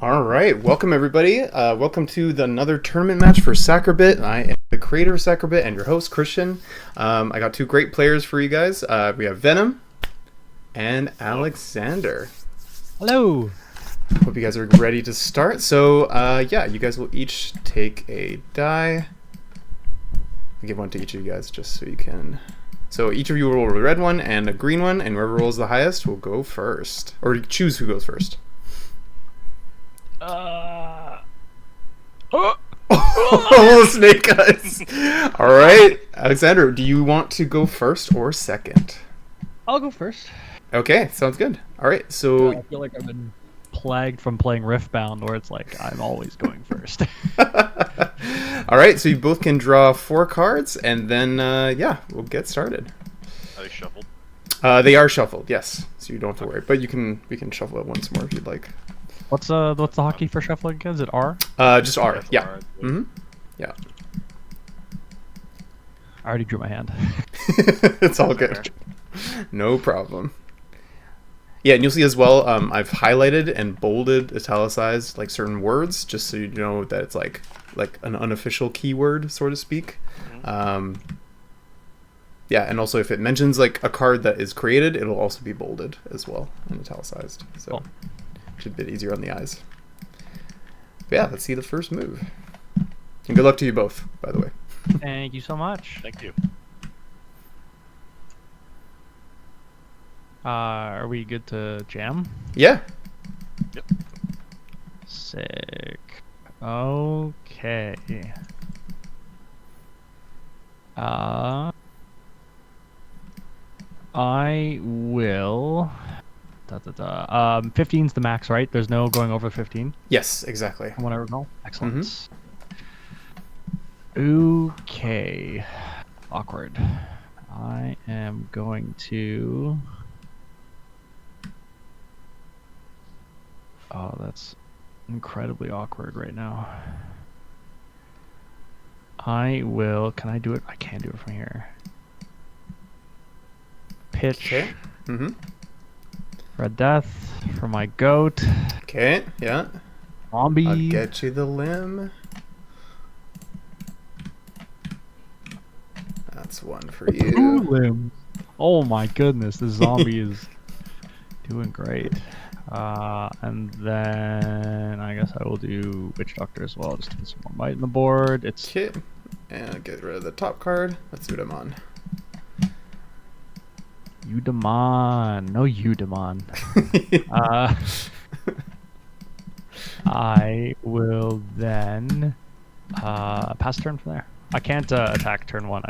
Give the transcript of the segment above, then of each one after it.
All right, welcome everybody. Welcome to another tournament match for Sacribit. I am the creator of Sacribit and your host, Christian. I got two great players for you guys. We have Venom and Alexander. Hello. Hope you guys are ready to start. So, yeah, you guys will each take a die. I'll give one to each of you guys just so you can... So each of you will roll a red one and a green one, and whoever rolls the highest will go first. Or choose who goes first. Oh, snake eyes. All right, Alexander, do you want to go first or second? I'll go first. Okay, sounds good. All right, so I feel like I've been plagued from playing Riftbound, where it's like I'm always going first. all right, so you both can draw 4 cards, and then yeah, we'll get started. Are they shuffled? They are shuffled, yes. So you don't have to worry, but we can shuffle it once more if you'd like. What's the hotkey for shuffling again? Is it R? Just R. Yeah. R, Mm-hmm. Yeah. I already drew my hand. It's all good. No problem. Yeah, and you'll see as well, I've highlighted and bolded, italicized like certain words, just so you know that it's like an unofficial keyword, so to speak. Mm-hmm. Yeah, and also if it mentions like a card that is created, it'll also be bolded as well and italicized. So. Cool. A bit easier on the eyes. But yeah, let's see the first move. And good luck to you both, by the way. Thank you so much. Thank you. Are we good to jam? Yeah. Yep. Sick. Okay. I will... 15's the max, right? There's no going over 15? Yes, exactly. From what I recall. Excellent. Okay. Awkward. I am going to... Oh, that's incredibly awkward right now. I will... Can I do it? I can't do it from here. Pitch. Okay. Mm-hmm. Red Death for my goat. Okay, yeah. Zombie. I'll get you the limb. That's one for you. Limb. Oh my goodness, this zombie is doing great. And then I guess I will do Witch Doctor as well, just to get some more might in the board. It's Okay. And I'll get rid of the top card. Let's do them on. Eudemon. No Eudemon. I will then pass turn from there. I can't attack turn 1.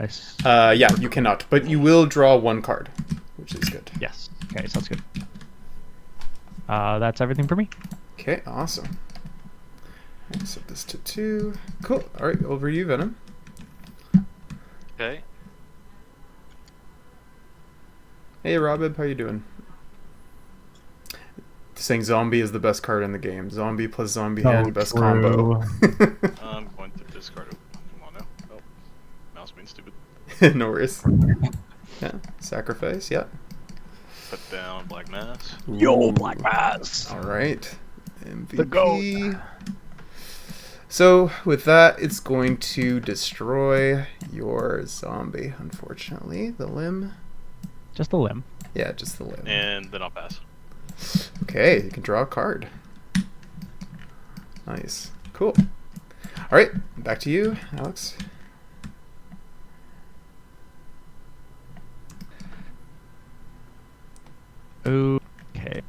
Yeah, you cannot, but you will draw 1 card, which is good. Yes. Okay, sounds good. That's everything for me. Okay, awesome. I'll set this to 2. Cool. All right, over to you, Venom. Okay. Hey, Robib, how you doing? Saying zombie is the best card in the game. Zombie plus zombie hand, best combo. I'm going to discard it. Come on now. Oh, mouse being stupid. No worries. Yeah, sacrifice, yeah. Put down Black Mass. Yo, Black Mass. All right. MVP. The goat. So, with that, it's going to destroy your zombie, unfortunately. The limb. Just a limb. Yeah, just the limb. And then I'll pass. Okay, you can draw a card. Nice. Cool. All right, back to you, Alex. Okay.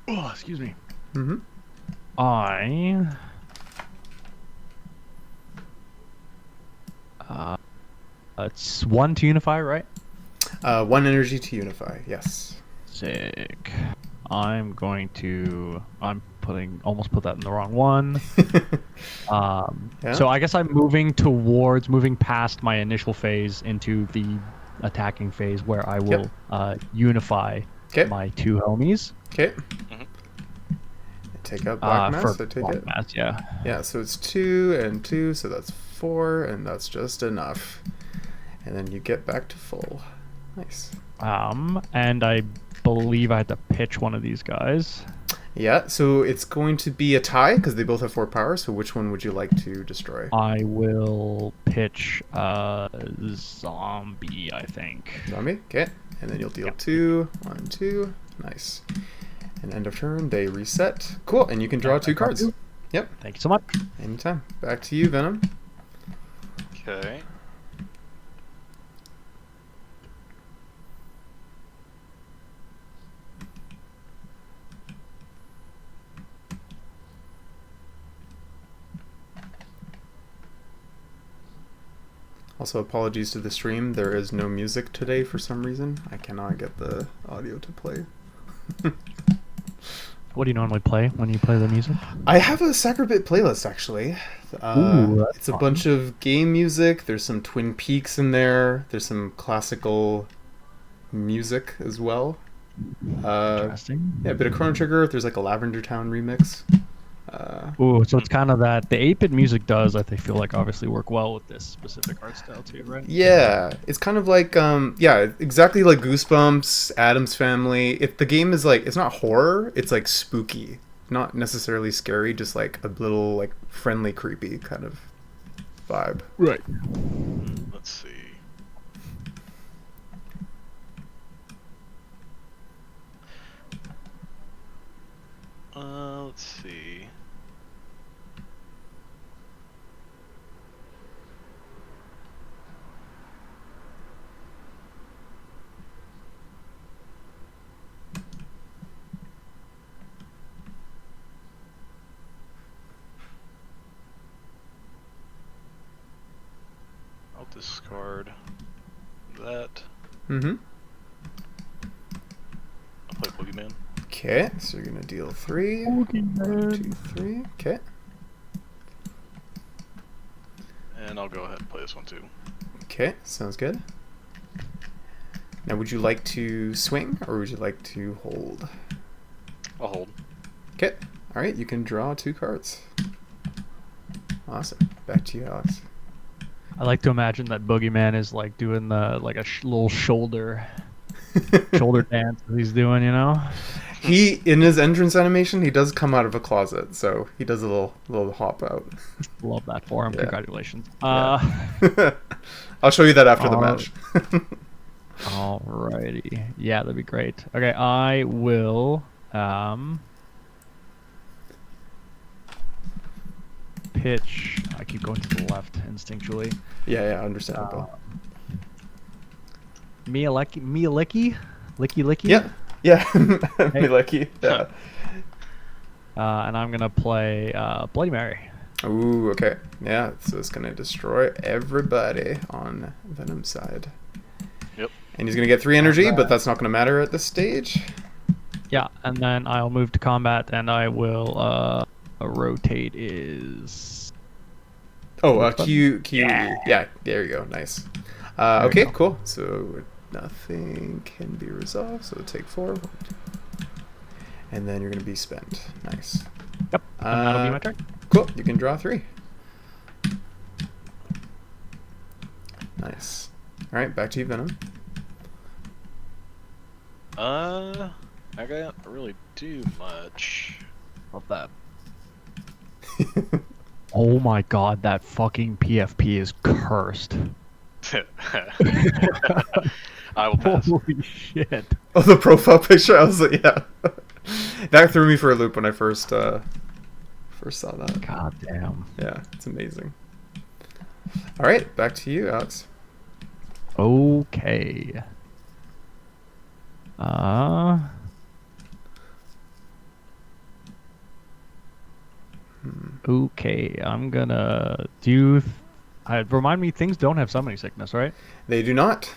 Oh, excuse me. Mm-hmm. It's 1 to unify, right? 1 energy to unify, yes. Sick. I'm almost put that in the wrong one. Yeah. So I guess I'm moving past my initial phase into the attacking phase where I will unify my 2 homies. Okay. Take out Black Mass, I take Black it? Mass, yeah. Yeah, so it's 2 and 2, so that's 4, and that's just enough. And then you get back to full. Nice. And I believe I had to pitch one of these guys. Yeah, so it's going to be a tie because they both have 4 power. So which one would you like to destroy? I will pitch zombie, I think. Zombie, okay. And then you'll deal Yep. 2, 1, 2. Nice. And end of turn, they reset. Cool, and you can draw 2 cards. Yep, Thank you so much. anytime. Back to you, Venom. Okay. Also, apologies to the stream. There is no music today for some reason. I cannot get the audio to play. What do you normally play when you play the music? I have a Sacribit playlist, actually. Ooh, that's it's a fun. bunch of game music. There's some Twin Peaks in there. There's some classical music as well. Interesting. Yeah, a bit of Chrono Trigger. There's like a Lavender Town remix. Ooh, so it's kind of that the 8-bit music does, I feel like, obviously work well with this specific art style too, right? Yeah, it's kind of like yeah, exactly like Goosebumps, Addams Family. If the game is like, it's not horror, it's like spooky, not necessarily scary, just like a little like friendly, creepy kind of vibe. Right. Let's see. Let's see. I'll discard that. Mm-hmm. I'll play Boogeyman. Okay, so you're gonna deal 3. 1, 2, 3. Okay. And I'll go ahead and play this one too. Okay, sounds good. Now, would you like to swing or would you like to hold? I'll hold. Okay. All right, you can draw 2 cards. Awesome. Back to you, Alex. I like to imagine that Boogeyman is like doing the like a little shoulder dance that he's doing, you know? He, in his entrance animation, he does come out of a closet, so he does a little hop out. Love that for him. Yeah. Congratulations. Yeah. I'll show you that after the match. Alrighty. Yeah, that'd be great. Okay, I will pitch. I keep going to the left instinctually. Yeah, understandable. Licky? Yeah. Me lucky. Yeah. And I'm gonna play Bloody Mary. Ooh, okay. Yeah, so it's gonna destroy everybody on Venom's side. Yep. And he's gonna get 3 energy, but that's not gonna matter at this stage. Yeah, and then I'll move to combat, and I will rotate is. Oh, Q. Yeah, there you go. Nice. Okay, go. cool. So nothing can be resolved. So take 4. And then you're going to be spent. Nice. Yep, and that'll be my turn. Cool. You can draw 3. Nice. All right, back to you, Venom. I can't really do much. Love that. Oh my god, that fucking PFP is cursed. I will pass. Holy shit. Oh, the profile picture. I was like, yeah. That threw me for a loop when I first saw that. God damn. Yeah, it's amazing. All right, back to you, Alex. Okay. Okay, I'm gonna do. Remind me, things don't have summoning sickness, right? They do not.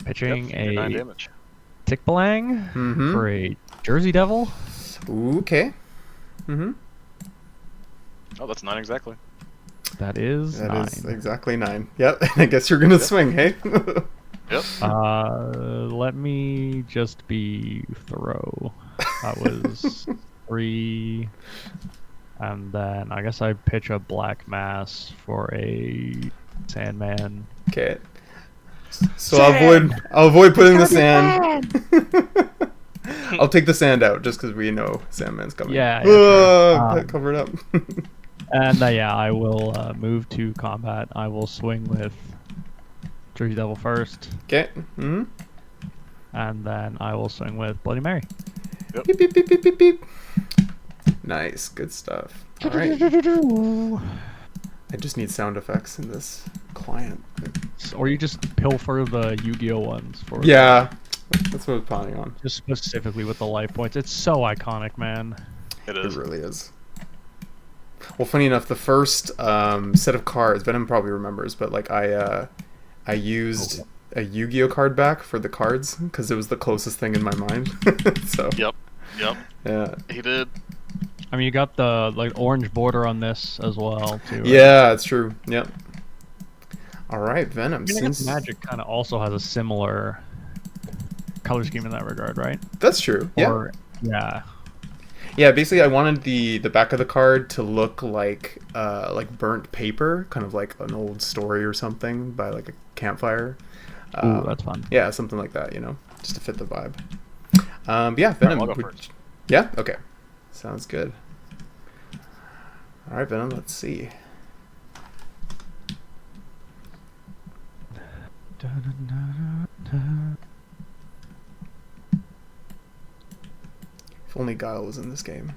Pitching Yep, 9 a damage. Tickbalang Mhm. for a Jersey Devil. Okay. Mm-hmm. Oh, that's 9 exactly. That is That 9. is exactly 9. Yep. I guess you're gonna swing, hey? Yep. Let me just be thorough. That was 3. And then I guess I pitch a Black Mass for a Sandman. Okay. So I'll avoid putting the sand. I'll take the sand out just because we know Sandman's coming. Yeah, sure. Cover it up. And yeah, I will move to combat. I will swing with Jersey Devil first. Okay. Mm-hmm. And then I will swing with Bloody Mary. Yep. Beep, beep, beep, beep, beep, beep. Nice, good stuff. All right. I just need sound effects in this client. Or you just pilfer the Yu-Gi-Oh ones for. Yeah, that's what I was planning on. Just specifically with the life points. It's so iconic, man. It It is. really is. Well, funny enough, the first set of cards, Venom probably remembers, but like I used a Yu-Gi-Oh card back for the cards because it was the closest thing in my mind. So Yep. yeah, He did. I mean, you got the like orange border on this as well, too. Right? yeah, it's true. Yep. All right, Venom. I mean, I guess Magic kind of also has a similar color scheme in that regard, right? That's true. Yeah. Or, yeah. Yeah, basically, I wanted the back of the card to look like burnt paper, kind of like an old story or something by like a campfire. Ooh, that's fun. Yeah, something like that, just to fit the vibe. Yeah, Venom. I'll go first. Yeah, okay, sounds good. All right, Venom. Let's see. If only Guile was in this game.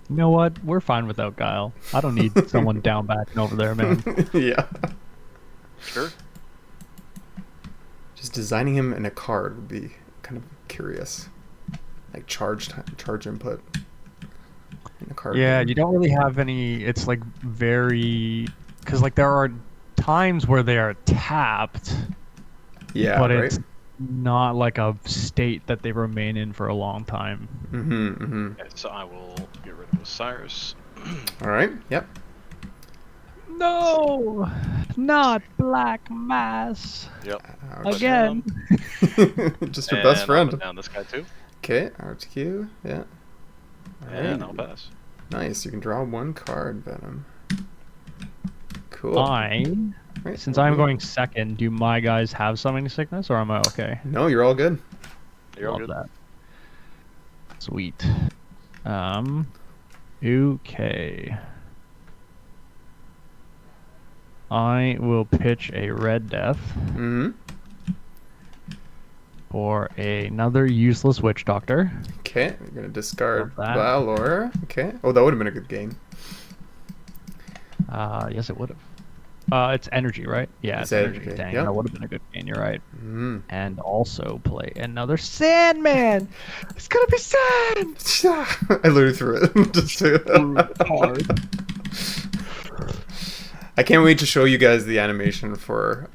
You know what? We're fine without Guile. I don't need someone down back and over there, man. Yeah. Sure. Just designing him in a card would be kind of curious. Like charge input in a card. Yeah, game. you don't really have any. It's like very. Because like there are times where they are tapped, Yeah, but right? it's not like a state that they remain in for a long time. Mm-hmm, mm-hmm. Okay, so I will get rid of Osiris. All right, yep. No, not Black Mass Yep. Ouch. again. Just your And best I'll friend. put down this guy too. Okay, RTQ, yeah. All And right. I'll pass. Nice, you can draw one card, Venom. Cool. Right. Since I'm going second, do my guys have summoning sickness, or am I okay? No, you're all good. You're all Love good. that. Sweet. Okay. I will pitch a red death Mm-hmm. for another useless witch doctor. Okay, you're gonna discard Love that. Valor. Okay. Oh, that would have been a good game. Yes, it would have. It's energy, right? Yeah, It's it's energy. energy, Dang, yep. that would have been a good game. You're right. Mm. And also play another Sandman. It's gonna be Sand. I literally threw it. Just to... Hard. I can't wait to show you guys the animation for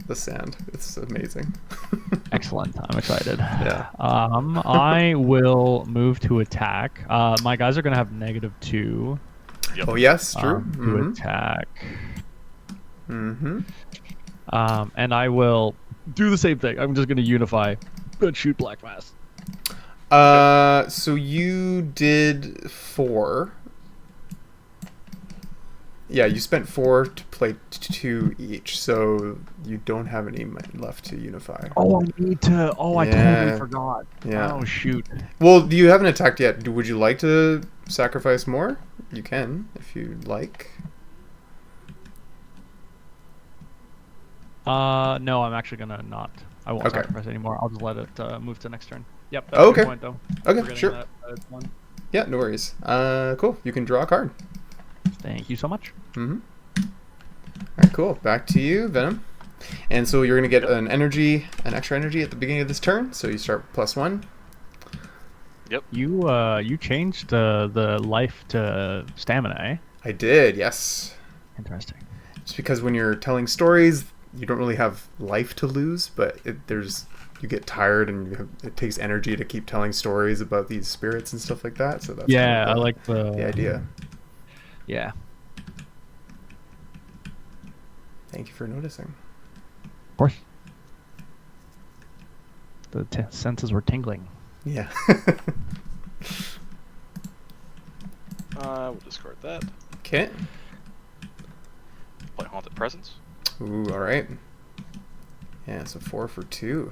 the sand. It's amazing. Excellent. I'm excited. Yeah. I will move to attack. My guys are gonna have -2 Yep. Oh yes, true. to Mm-hmm. attack. Mm-hmm. And I will do the same thing. I'm just gonna unify and shoot Black Mass. So you did 4. Yeah, you spent 4 to play 2 each, so you don't have any left to unify. Oh, I need to. Oh, I Yeah. totally forgot. Yeah. Oh shoot. Well, you haven't attacked yet. Would you like to sacrifice more? You can, if you'd like. No, I'm actually gonna not. I won't Okay. sacrifice anymore. I'll just let it move to next turn. Yep. Oh, That's a okay. good point, though. Okay, Forgetting sure. that it's one. Yeah, no worries. Cool. You can draw a card. Thank you so much. Mm-hmm. Alright, cool. Back to you, Venom. And so you're going to get an extra energy at the beginning of this turn, so you start +1. You changed the life to stamina, eh? I did, yes. Interesting. It's because when you're telling stories, you don't really have life to lose, but you get tired and it takes energy to keep telling stories about these spirits and stuff like that. So that's Yeah, kind I of like the idea. Yeah. Thank you for noticing. Of course. The senses were tingling. Yeah. I will discard that. Okay. Play Haunted Presence. Ooh, all right. Yeah, so 4 for 2.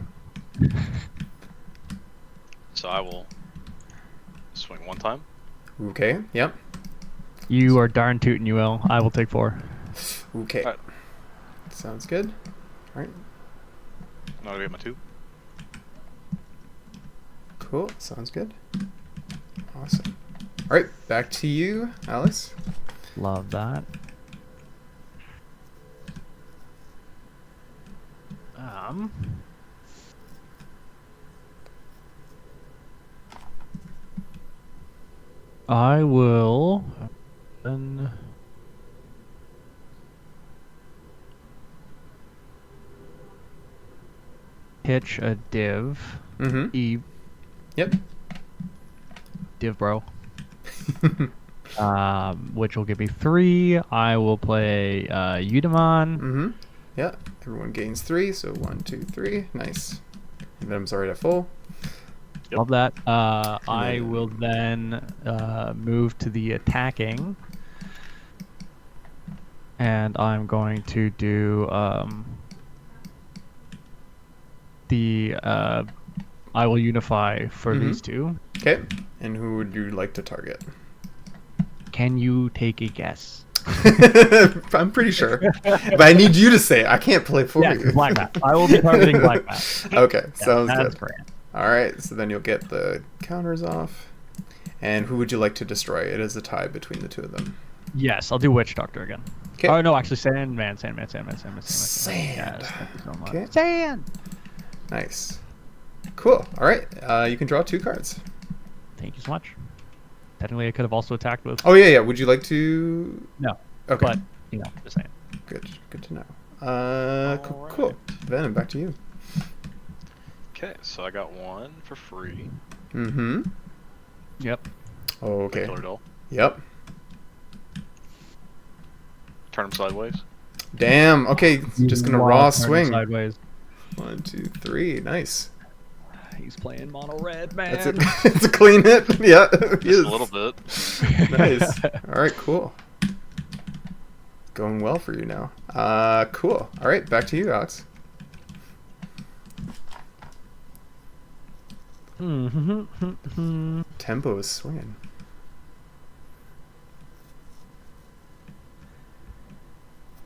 So I will swing one time. Okay, yep. You are darn tootin' you will. I will take 4. Okay. Alright. Sounds good. Alright, Now I get my 2. cool. Sounds good. Awesome. Alright, back to you, Alice. Love that. I will then pitch a div. Mm-hmm. Eve. Yep. Div bro. Which will give me 3. I will play Udemon. Mm-hmm. Yeah, everyone gains 3, so 1, 2, 3. Nice. And Venom's already at full. Yep. Love that. I then- will then move to the attacking. And I'm going to do I will unify for these two. Okay, and who would you like to target? Can you take a guess? I'm pretty sure. But I need you to say it. I can't play for Yes, you. Black Mat. I will be targeting Black Mat. Okay, sounds That's good. great. Alright, so then you'll get the counters off. And who would you like to destroy? It is a tie between the two of them. Yes, I'll do Witch Doctor again. Okay. Oh no, actually Sand. Sand. Yes, thank you so much. Okay. Sand. Nice. Cool. Alright, you can draw 2 cards. Thank you so much. Technically, I could have also attacked with. Oh, yeah. Would you like to... No. Okay. But just saying. Good to know. Cool. Venom, back to you. Okay, so I got 1 for free. Mm-hmm. Yep. Okay. Killer doll. Yep. Turn him sideways. Damn. Okay, just gonna raw swing. Sideways. 1, 2, 3. Nice. He's playing mono red, man. That's it. It's a clean hit. Yeah. Just a little bit. Nice. All right. Cool. Going well for you now. Cool. All right. Back to you, Alex. Tempo is swinging.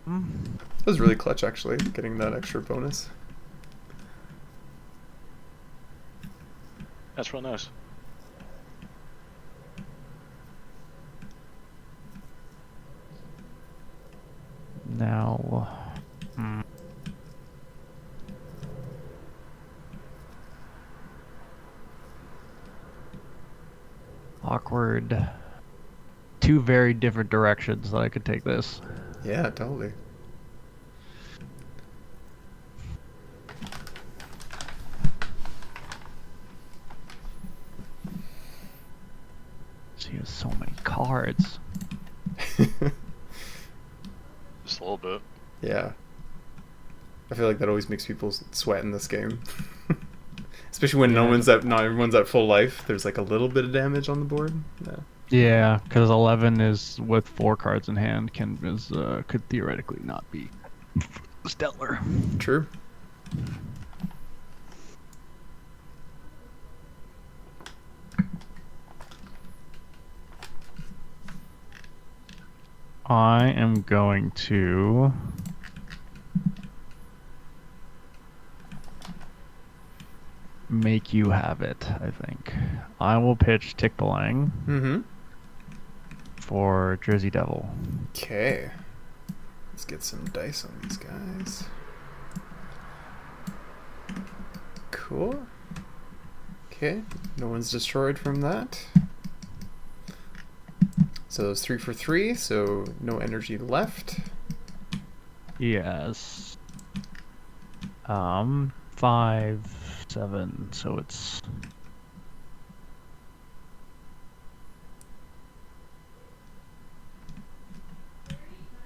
That was really clutch, actually, getting that extra bonus. That's real nice. Now. Awkward. 2 very different directions that I could take this. Yeah, totally. She has so many cards. Just a little bit. Yeah. I feel like that always makes people sweat in this game. Especially when not everyone's at full life. There's like a little bit of damage on the board. Yeah. Yeah, because 11 is with 4 cards in hand could theoretically not be stellar. True. I am going to make you have it, I think. I will pitch Tikbalang Mm-hmm. for Jersey Devil. Okay. Let's get some dice on these guys. Cool. Okay. No one's destroyed from that. So it's 3 for 3, so no energy left. Yes. 5, 7, so it's...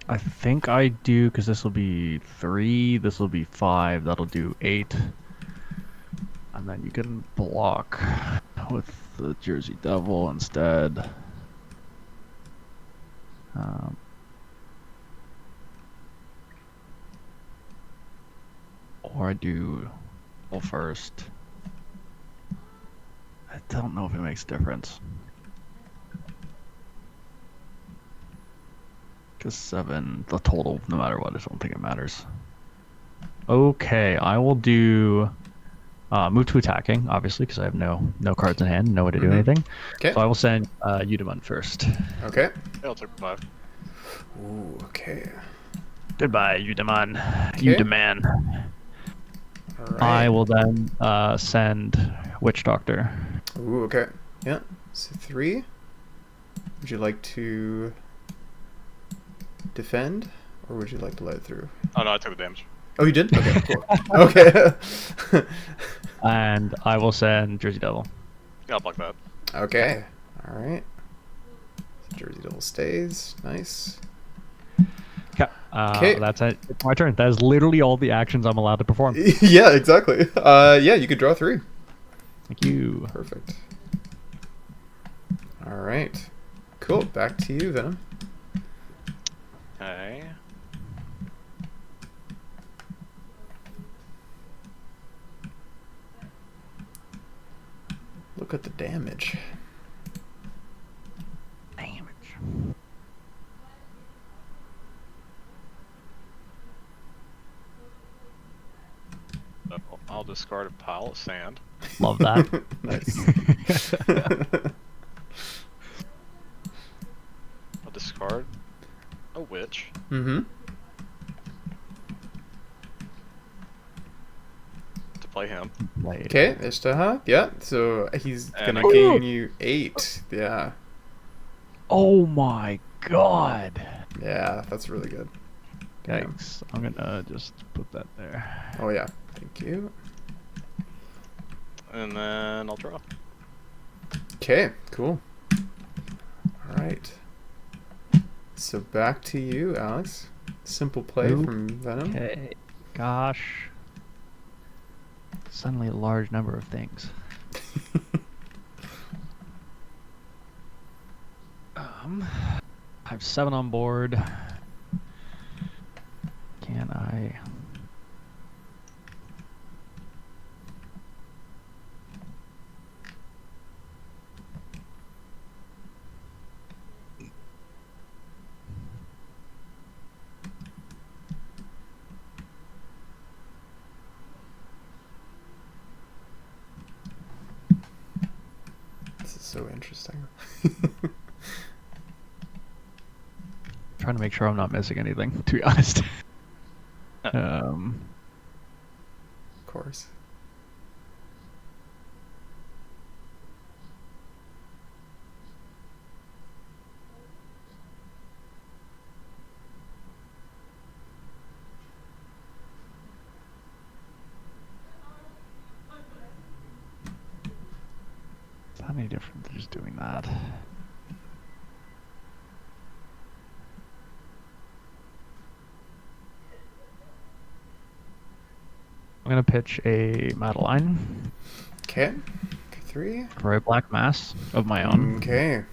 I think I do, because this will be 3, this will be 5, that'll do 8. And then you can block with the Jersey Devil instead. or I do well first. I don't know if it makes a difference. Because 7, the total, no matter what, I don't think it matters. Okay, I will do move to attacking, obviously, because I have no cards in hand, no way to do anything. Okay. So I will send Yugioh first. Okay. I'll take 5. Ooh, okay. Goodbye, Yugioh. Okay. Yugioh. All right. I will then send Witch Doctor. Ooh, okay. Yeah. So 3. Would you like to defend, or would you like to let it through? Oh no, I took the damage. Oh, you did? Okay, cool. Okay. And I will send Jersey Devil. Yeah, I'll block that. Okay. All right. Jersey Devil stays. Nice. Okay. Okay. That's it. It's my turn. That is literally all the actions I'm allowed to perform. Yeah, exactly. Yeah, you could draw 3. Thank you. Perfect. All right. Cool. Back to you, Venom. Okay. Look at the damage. I'll discard a pile of sand. Love that. Nice. I'll discard a witch. Mm-hmm. To play him. Okay, Ishtaha. Yeah, so he's And gonna I gain you 8. Yeah. Oh my god. Yeah, that's really good. Yeah. Yikes. I'm gonna just put that there. Oh yeah. Thank you. And then I'll draw. Okay, cool. Alright. So back to you, Alex. Simple play from Venom. Okay. Gosh. Suddenly a large number of things. I have 7 on board. Can I? This is so interesting. Trying to make sure I'm not missing anything, to be honest. Of course. It's not any different than just doing that. I'm gonna pitch a Madeline Okay. 3. for a black mass of my own. Okay.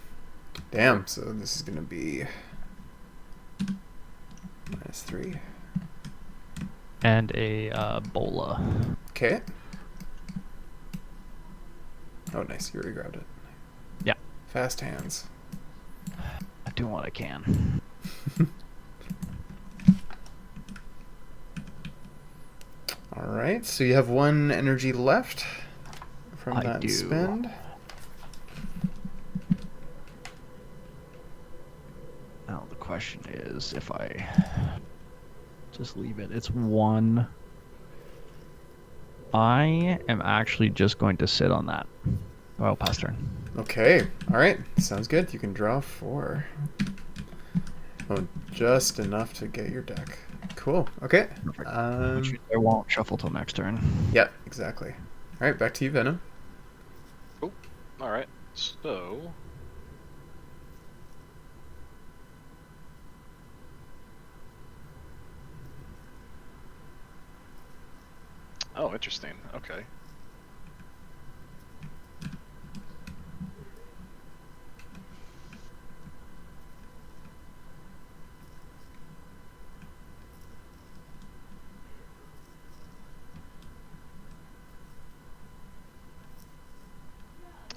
Damn, so this is gonna be -3. And a Bola. Okay. Oh, nice. You already grabbed it. Yeah. Fast hands. I do what I can. Alright, so you have 1 energy left from I that do. spend. Now the question is if I just leave it. It's 1. I am actually just going to sit on that. I'll pass turn. Okay, alright. Sounds good. You can draw 4. Oh, just enough to get your deck. Cool. Okay. Which I won't shuffle till next turn. Yeah, exactly. Alright, back to you, Venom. Oh, alright. So... Oh, interesting. Okay.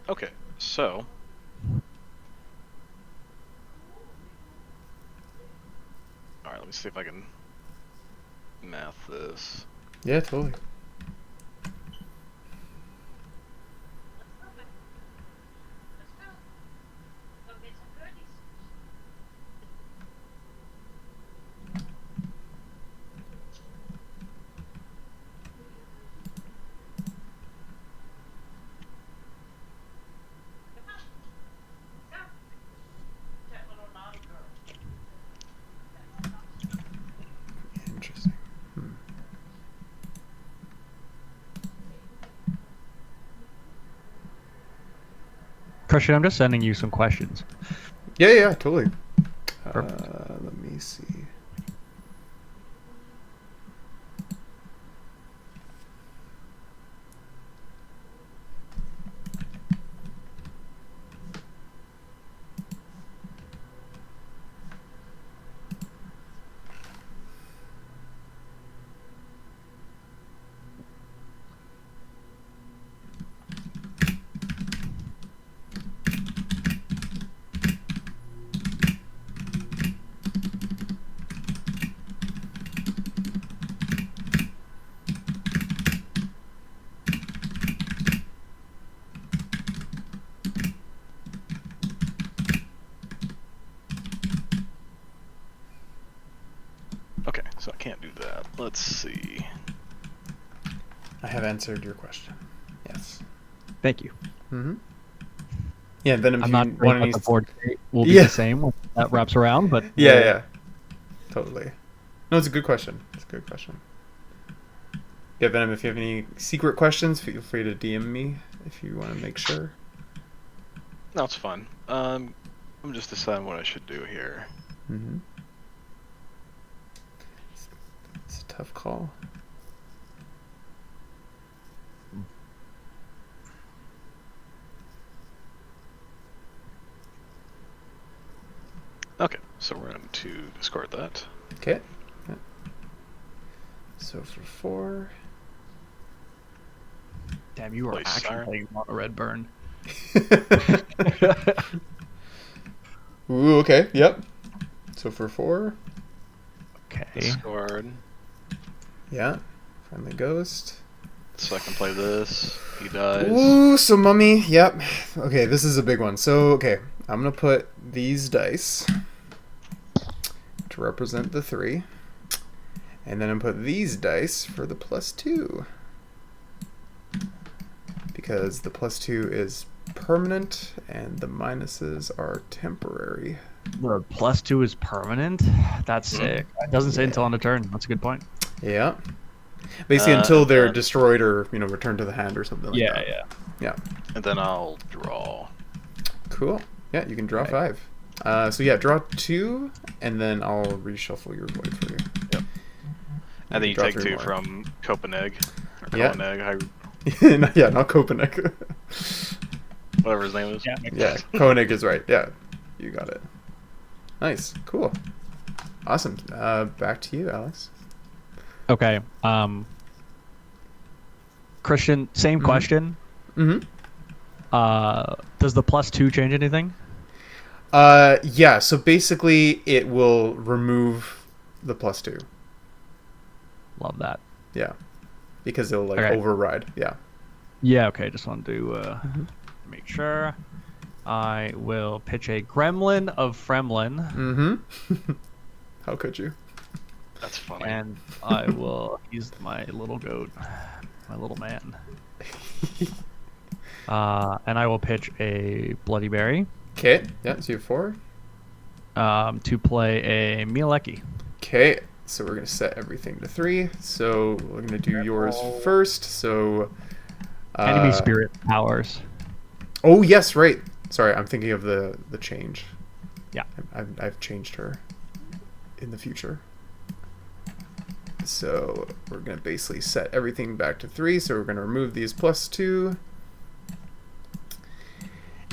Okay, so. Alright, let me see if I can math this. Yeah, totally. Interesting. Christian, I'm just sending you some questions. Yeah, totally. Perfect. Let me see. Okay, so I can't do that. Let's see. I have answered your question. Yes. Thank you. Mm-hmm. Yeah, Venom, if I'm you not sure want that any... the board state will be Yeah. the same when that wraps around, but Yeah. Totally. No, it's a good question. It's a good question. Yeah, Venom, if you have any secret questions, feel free to DM me if you want to make sure. No, it's fine. I'm just deciding what I should do here. Mm-hmm. It's a tough call. Okay, so we're going to discard that. Okay. Yeah. So for 4... damn, you are Place actually siren. playing on a red burn. Ooh, okay, yep. So for 4... Okay. Discard. Yeah. Find the ghost. So I can play this. He dies. Ooh, so mummy, yep. Okay, this is a big one. So, okay, I'm going to put these dice to represent the 3. And then I'm going to put these dice for the +2. Because the +2 is permanent and the minuses are temporary. The +2 is permanent? That's sick. It doesn't say until on a turn. That's a good point. Yeah. Basically, until and they're then- destroyed or, returned to the hand or something like that. Yeah. And then I'll draw. Cool. Yeah, you can draw Right. 5. So yeah, draw 2, and then I'll reshuffle your void for you. Yep. And then you draw take 3 2 more. from Copenhagen. Or Yeah. Copenhagen, Yeah, not Copenhagen. whatever his name is. Yeah, makes Yeah, sense. Koenig is right. Yeah, you got it. Nice. Cool. Awesome. Back to you, Alex. Okay. Christian, same question. Mm-hmm. Does the +2 change anything? Yeah, so basically it will remove the +2. Love that. Yeah. Because it'll Okay. override. Yeah. Yeah, okay. Just wanted to make sure. I will pitch a Gremlin of Fremlin, Mm-hmm. How could you? That's funny. and I will use my little goat, my little man. And I will pitch a Bloody Berry Okay. Yeah, so you have 4. to play a Mieleki. Okay, so we're gonna set everything to 3. So we're gonna do yours first. So Enemy Spirit Powers. Oh yes, right. Sorry, I'm thinking of the change. Yeah. I've changed her in the future. So we're gonna basically set everything back to 3. So we're gonna remove these +2.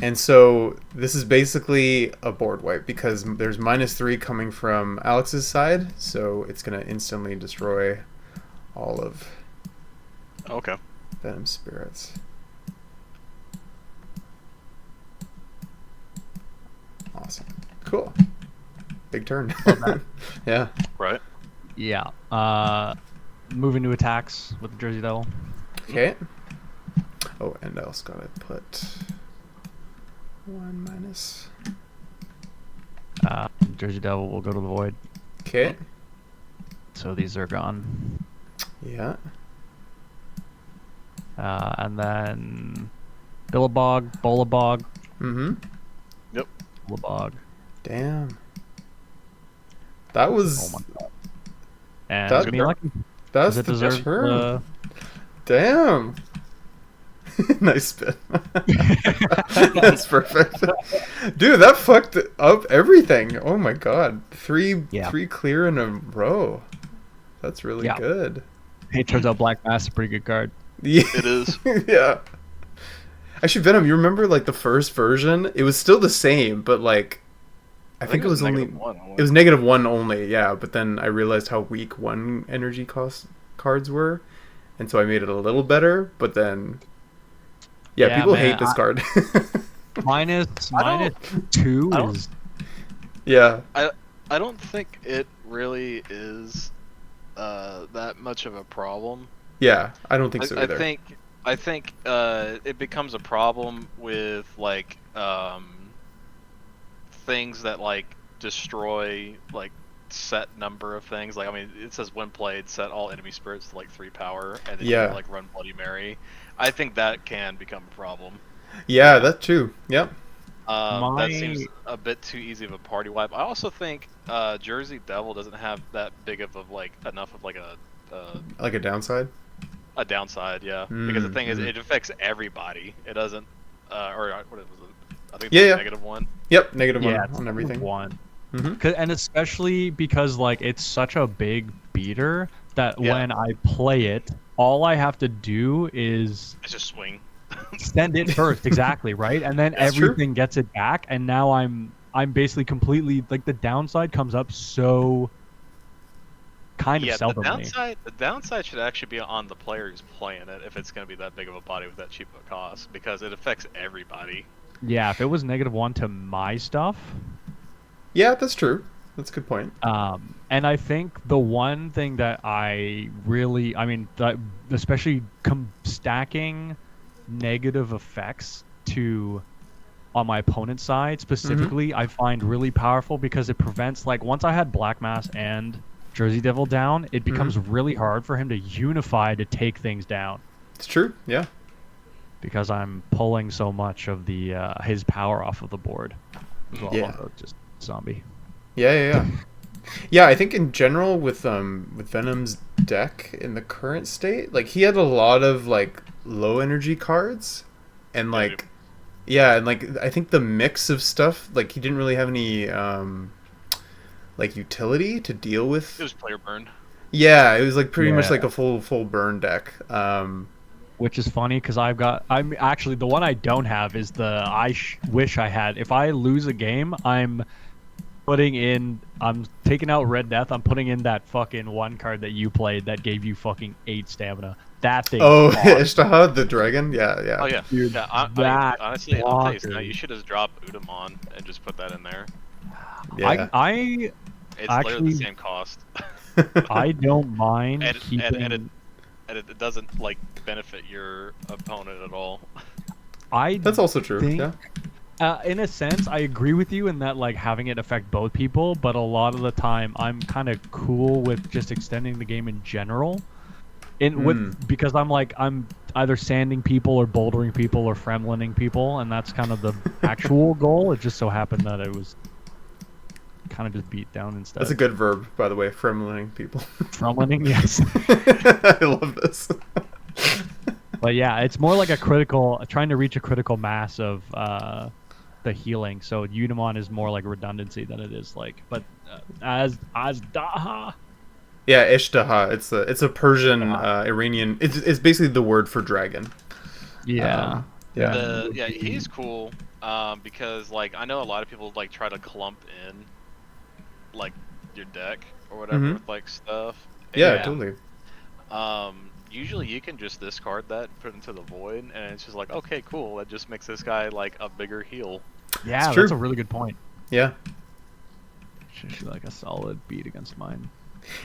And so this is basically a board wipe because there's -3 coming from Alex's side, so it's going to instantly destroy all of Okay. Venom Spirits. Cool. Big turn. Love that. Yeah. Right. Yeah. Moving to attacks with the Jersey Devil. Okay. Oh, and I also gotta put 1 minus. Jersey Devil will go to the void. Okay. So these are gone. Yeah. And then Billabog, Bolabog, Mm-hmm. Yep. Billabog. Damn. That was. Oh my god. And That- me lucky. That's Does it the deserve turn. Damn. Nice spin. That's perfect. Dude, that fucked up everything. Oh my god. Three clear in a row. That's really good. It turns out Black Mass is a pretty good card. Yeah. It is. Yeah. Actually, Venom, you remember like the first version? It was still the same, but like I think it was only -1. it was -1 only, yeah, but then I realized how weak 1 energy cost cards were, and so I made it a little better, but then yeah, people man, hate this card. minus 2 is Yeah. I don't think it really is that much of a problem. Yeah, I don't think so either. I think it becomes a problem with like things that like destroy like set number of things. Like I mean, it says when played, set all enemy spirits to like 3 power, and then you like run Bloody Mary. I think that can become a problem. Yeah, that's true. Yep. That seems a bit too easy of a party wipe. I also think Jersey Devil doesn't have that big of like enough of like like a downside. A downside, yeah. Because the thing is, it affects everybody. It doesn't, or what was it? I think it's -1. Yep, -1 on everything. And especially because like it's such a big beater that when I play it, all I have to do is just swing. Send it first, exactly, right? And then everything gets it back, and now I'm basically completely like the downside comes up so kind of seldomly. The downside should actually be on the player who's playing it if it's going to be that big of a body with that cheap of a cost, because it affects everybody. Yeah, if it was -1 to my stuff. Yeah, that's true. That's a good point. And I think the one thing that I mean, that especially stacking negative effects on my opponent's side specifically, I find really powerful because it prevents, like, once I had Black Mass and Jersey Devil down, it becomes really hard for him to unify to take things down. It's true, yeah. Because I'm pulling so much of the his power off of the board. Just zombie. Yeah. Yeah, I think in general with Venom's deck in the current state, like he had a lot of like low energy cards, and like and like I think the mix of stuff, like he didn't really have any like utility to deal with. It was player burn. Yeah, it was like pretty much like a full burn deck. Which is funny because I'm actually the one I don't have is the wish I had. If I lose a game, I'm taking out Red Death. I'm putting in that fucking one card that you played that gave you fucking 8 stamina. That thing. Oh, Ishtaha, the dragon. Yeah. Oh yeah. Dude, honestly, I'll tell you something. You should just drop Udamon and just put that in there. Yeah. It's actually, literally the same cost. I don't mind and it doesn't like benefit your opponent at all. That's also true. Yeah. In a sense, I agree with you in that like having it affect both people, but a lot of the time I'm kind of cool with just extending the game in general. Because I'm either sanding people or bouldering people or Fremlining people, and that's kind of the actual goal. It just so happened that it was kind of just beat down instead. That's a good verb, by the way, Fremlining people. Fremlining, yes. I love this. But yeah, it's more like trying to reach a critical mass of the healing. So Unimon is more like redundancy than it is like. But as Daha. Yeah, Ishtaha. It's a Persian Iranian. It's basically the word for dragon. Yeah. Yeah, he's cool. Because like I know a lot of people like try to clump in like your deck or whatever with like stuff. Yeah, totally. Usually you can just discard that and put it into the void, and it's just like, okay, cool. That just makes this guy like a bigger heal. Yeah, that's a really good point. Yeah. It's actually like a solid beat against mine.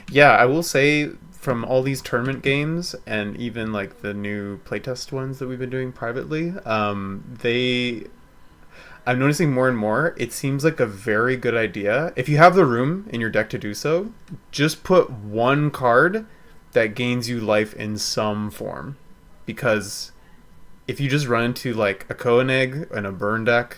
Yeah, I will say from all these tournament games and even like the new playtest ones that we've been doing privately, I'm noticing more and more, it seems like a very good idea. If you have the room in your deck to do so, just put one card that gains you life in some form. Because if you just run into like a Koenig and a burn deck,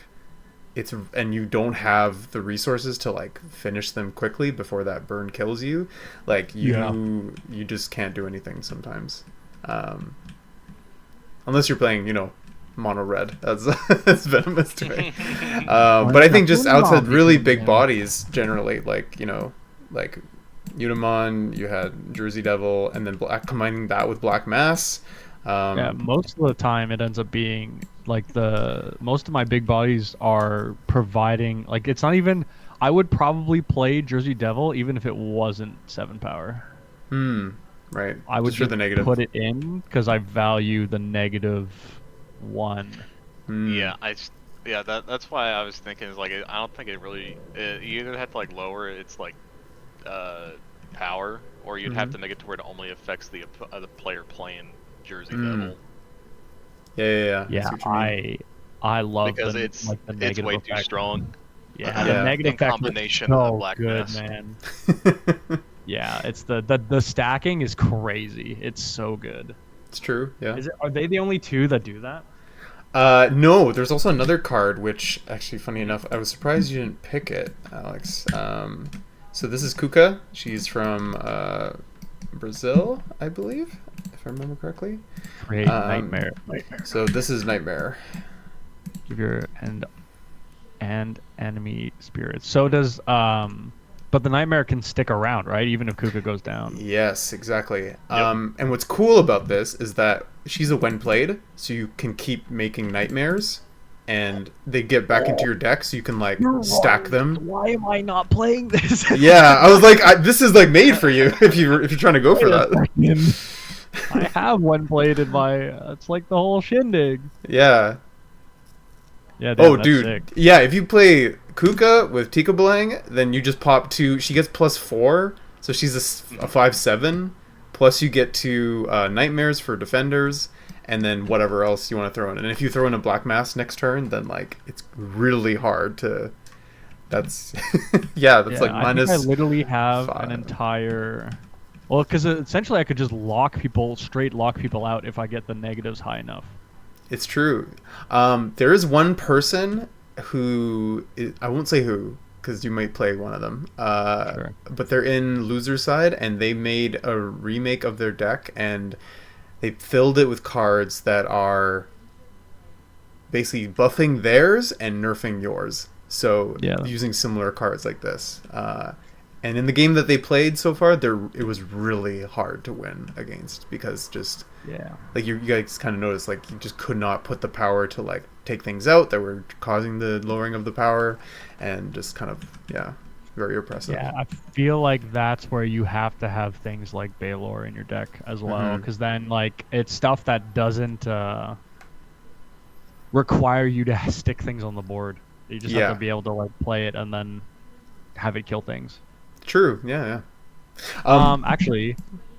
and you don't have the resources to like finish them quickly before that burn kills you, like you just can't do anything sometimes. Unless you're playing, mono red as Venom is doing. But I think just outside really big bodies generally, like like Unimon, you had Jersey Devil, and then combining that with Black Mass. Most of the time it ends up being like most of my big bodies are providing, like, it's not even, I would probably play Jersey Devil even if it wasn't 7 power. Right. I would just the negative. put it in because I value the -1. Yeah, that's why I was thinking is like I don't think it really. You either have to like lower its like power, or you'd have to make it to where it only affects the player playing Jersey Devil. Yeah. I love because the, it's like, the negative way effect. too strong. Yeah, the negative in combination so of the Black good, Mass. man. Yeah, it's the stacking is crazy. It's so good. It's true. Yeah. Are they the only two that do that? No, there's also another card which, actually, funny enough, I was surprised you didn't pick it, Alex. So this is Kuka. She's from Brazil, I believe, if I remember correctly. Create Nightmare. So this is Nightmare. Give your and enemy spirits. So does but the Nightmare can stick around, right? Even if Kuka goes down. Yes, exactly. And what's cool about this is that she's a when played, so you can keep making Nightmares, and they get back into your deck, so you can like stack them. Why am I not playing this? Yeah, I was like, this is like made for you if you're trying to go for that. I have one played in my. It's like the whole shindig. Yeah. Yeah. Damn, that's dude. sick. Yeah, if you play Kuka with Tika Blang, then you just pop 2. She gets +4, so she's a 5/7. Plus you get 2 Nightmares for defenders, and then whatever else you want to throw in. And if you throw in a Black Mass next turn, then like it's really hard to. That's that's like minus. I think I literally have 5. an entire. Well, because essentially I could just lock people out if I get the negatives high enough. It's true. There is one person who I won't say who, because you might play one of them. Sure. But they're in loser side, and they made a remake of their deck, and they filled it with cards that are basically buffing theirs and nerfing yours. So using similar cards like this. And in the game that they played so far, it was really hard to win against, because just like you guys kind of noticed, like you just could not put the power to like take things out that were causing the lowering of the power, and just kind of very oppressive. Yeah, I feel like that's where you have to have things like Baylor in your deck as well, because then like it's stuff that doesn't require you to stick things on the board. You just have to be able to like play it and then have it kill things. True. Yeah. Actually,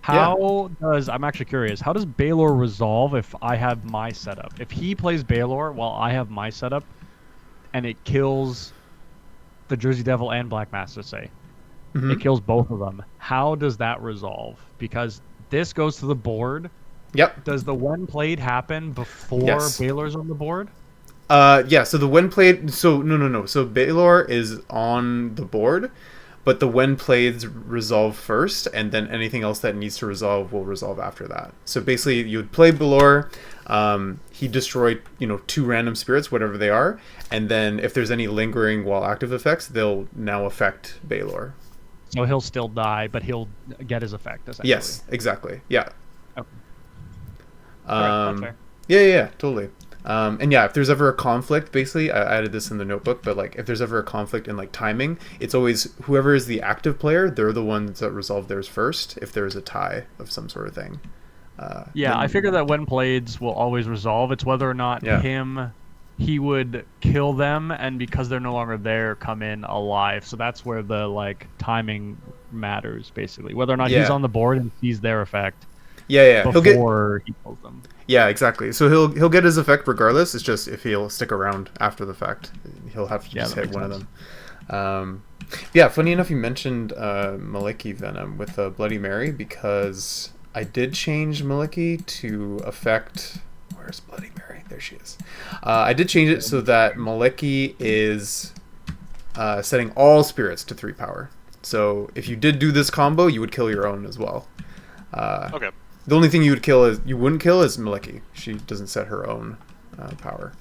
I'm actually curious. How does Baylor resolve if I have my setup? If he plays Baylor while I have my setup, and it kills the Jersey Devil and Black Mass, let's say, it kills both of them. How does that resolve? Because this goes to the board. Yep. Does the when played happen before Baylor's on the board? So the when played. So no. So Baylor is on the board. But the when played resolve first, and then anything else that needs to resolve will resolve after that. So basically, you would play Belor. He destroyed 2 random spirits, whatever they are, and then if there's any lingering while active effects, they'll now affect Baylor. So he'll still die, but he'll get his effect essentially. Yes, exactly. Yeah. Okay. That's fair. Yeah, totally. And if there's ever a conflict, basically, I added this in the notebook, but like if there's ever a conflict in like timing, it's always whoever is the active player, they're the ones that resolve theirs first if there's a tie of some sort of thing. I figure that when playeds will always resolve. It's whether or not him he would kill them, and because they're no longer there, come in alive. So that's where the like timing matters, basically. Whether or not he's Yeah. on the board and sees their effect Yeah, before he kills them. Yeah, exactly. So he'll get his effect regardless. It's just if he'll stick around after the fact, he'll have to just hit one of them. Yeah, funny enough, you mentioned Maliki Venom with the Bloody Mary, because I did change Maliki to affect. Where's Bloody Mary? There she is. I did change it so that Maliki is setting all spirits to 3 power. So if you did do this combo, you would kill your own as well. Okay. The only thing you wouldn't kill is Maliki. She doesn't set her own power.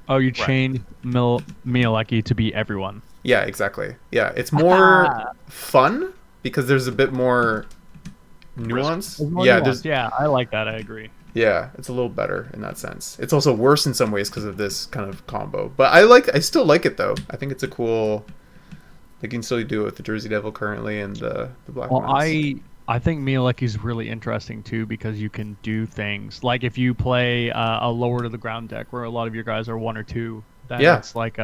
Oh, you changed Maliki to be everyone. Yeah, exactly. Yeah, it's more fun because there's a bit more nuance. Yeah, I like that. I agree. Yeah, it's a little better in that sense. It's also worse in some ways because of this kind of combo. But I still like it though. I think it's a cool. They can still do it with the Jersey Devil currently and the Black Ones. I think Maliki's really interesting too, because you can do things like if you play a lower to the ground deck where a lot of your guys are 1 or 2. It's like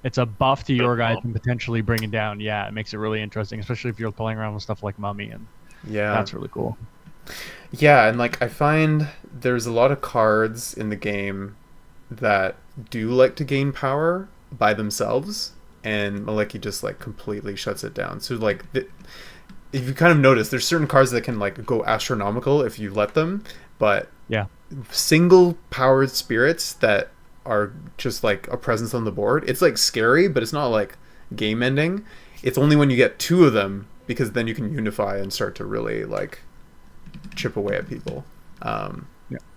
it's a buff to your guys and potentially bring it down. Yeah, it makes it really interesting, especially if you're playing around with stuff like Mummy, and that's really cool. Yeah, and like I find there's a lot of cards in the game that do like to gain power by themselves, and Maliki just like completely shuts it down. So like if you kind of notice, there's certain cards that can like go astronomical if you let them, but single powered spirits that are just like a presence on the board, it's like scary, but it's not like game ending. It's only when you get 2 of them, because then you can unify and start to really like chip away at people.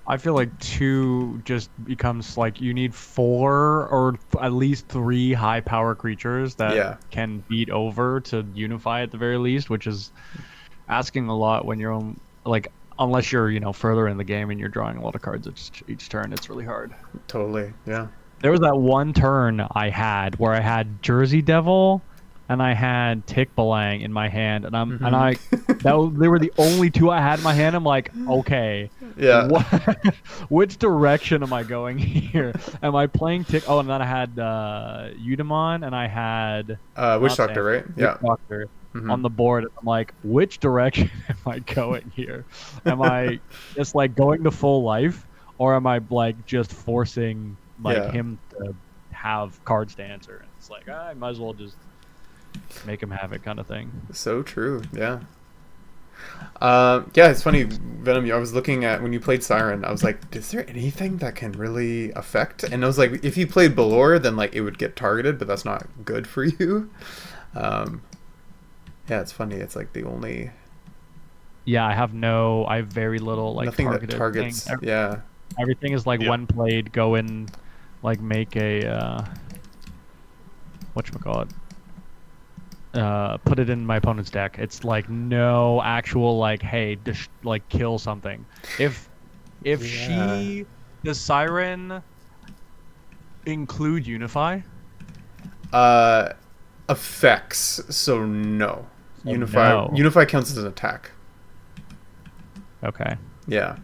I feel like 2 just becomes like you need 4 or at least 3 high power creatures that can beat over to unify at the very least, which is asking a lot when you're on, like, unless you're further in the game and you're drawing a lot of cards each turn. It's really hard. Totally. Yeah. There was that one turn I had where I had Jersey Devil and I had Tick Balang in my hand, and they were the only 2 I had in my hand. I'm like, okay, which direction am I going here? Am I playing Tick? Oh, and then I had Yugioh and I had Witch Doctor, right? Witch Doctor on the board. I'm like, which direction am I going here? Am I just like going to full life, or am I like just forcing him to have cards to answer? And it's like, I might as well just make him have it, kind of thing. So true. Yeah. It's funny, Venom, I was looking at when you played Siren, I was like, is there anything that can really affect? And I was like, if you played Balor, then like it would get targeted, but that's not good for you. It's funny, it's like the only I have very little like nothing targeted that targets thing. Everything is like when played, go in, like make a whatchamacallit, put it in my opponent's deck. It's like no actual like, hey, like kill something. If she, does Siren include Unify? Effects. So no. Unify counts as an attack. Okay. Yeah.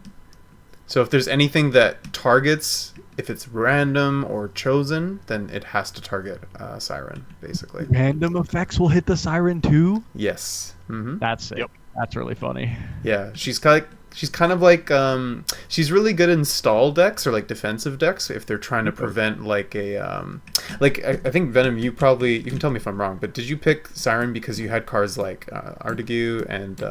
So if there's anything that targets, if it's random or chosen, then it has to target Siren, basically. Random effects will hit the Siren too? Yes. Mm-hmm. That's it. Yep. That's really funny. Yeah, she's kind of like she's really good in stall decks or like defensive decks if they're trying to prevent like a I think Venom, you can tell me if I'm wrong, but did you pick Siren because you had cards like Artigue and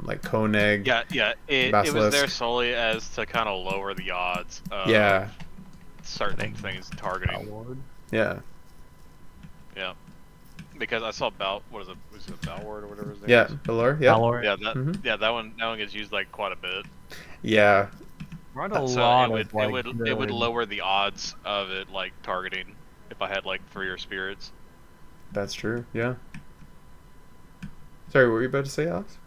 like Koenig? Yeah. It was there solely as to kind of lower the odds of certain things targeting. Yeah. Because I saw was it Balward or whatever his name is? Balor, yeah. Balor. Yeah, that one gets used like quite a bit. Yeah. It would lower the odds of it like targeting if I had like 3 or spirits. That's true. Yeah. Sorry, what were you about to say, Alex?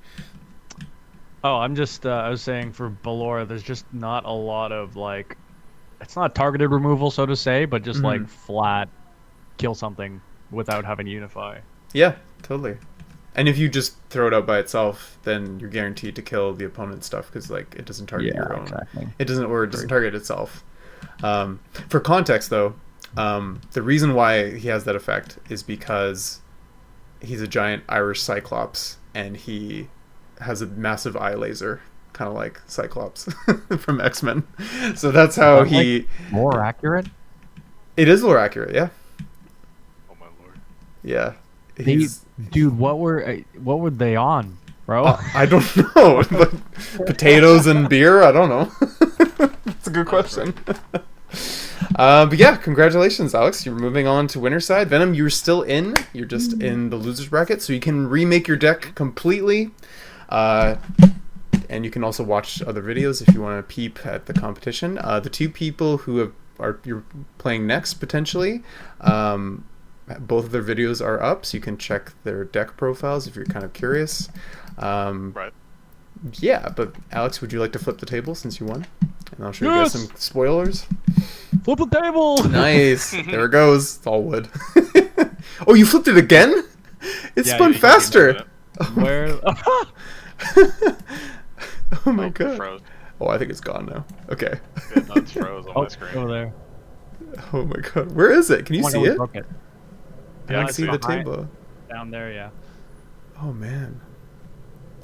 Oh, I'm just I was saying for Balor, there's just not a lot of like, it's not targeted removal, so to say, but just like flat kill something without having to unify. Yeah, totally. And if you just throw it out by itself, then you're guaranteed to kill the opponent's stuff because like it doesn't target your own. Exactly. It doesn't target itself. For context, though, the reason why he has that effect is because he's a giant Irish Cyclops, and he has a massive eye laser, kind of like Cyclops from X-Men. So that's how he... Like, more accurate? It is more accurate, yeah. Oh my lord. Yeah. Dude, what were they on, bro? I don't know. Potatoes and beer? I don't know. That's a good question. But yeah, congratulations, Alex. You're moving on to winner side. Venom, you're still in. You're just in the losers bracket, so you can remake your deck completely. And you can also watch other videos if you want to peep at the competition. The two people who you're playing next potentially, both of their videos are up, so you can check their deck profiles if you're kind of curious. Right. Yeah, but Alex, would you like to flip the table since you won? And I'll show you guys some spoilers. Flip the table! Nice. There it goes. It's all wood. Oh, you flipped it again? It spun you faster. Where? Oh my god. Froze. Oh, I think it's gone now. Okay. Yeah, no, it's froze on my screen. Over there. Oh my god. Where is it? Can you see it? Broke it. I can see the behind- table. Down there, yeah. Oh man.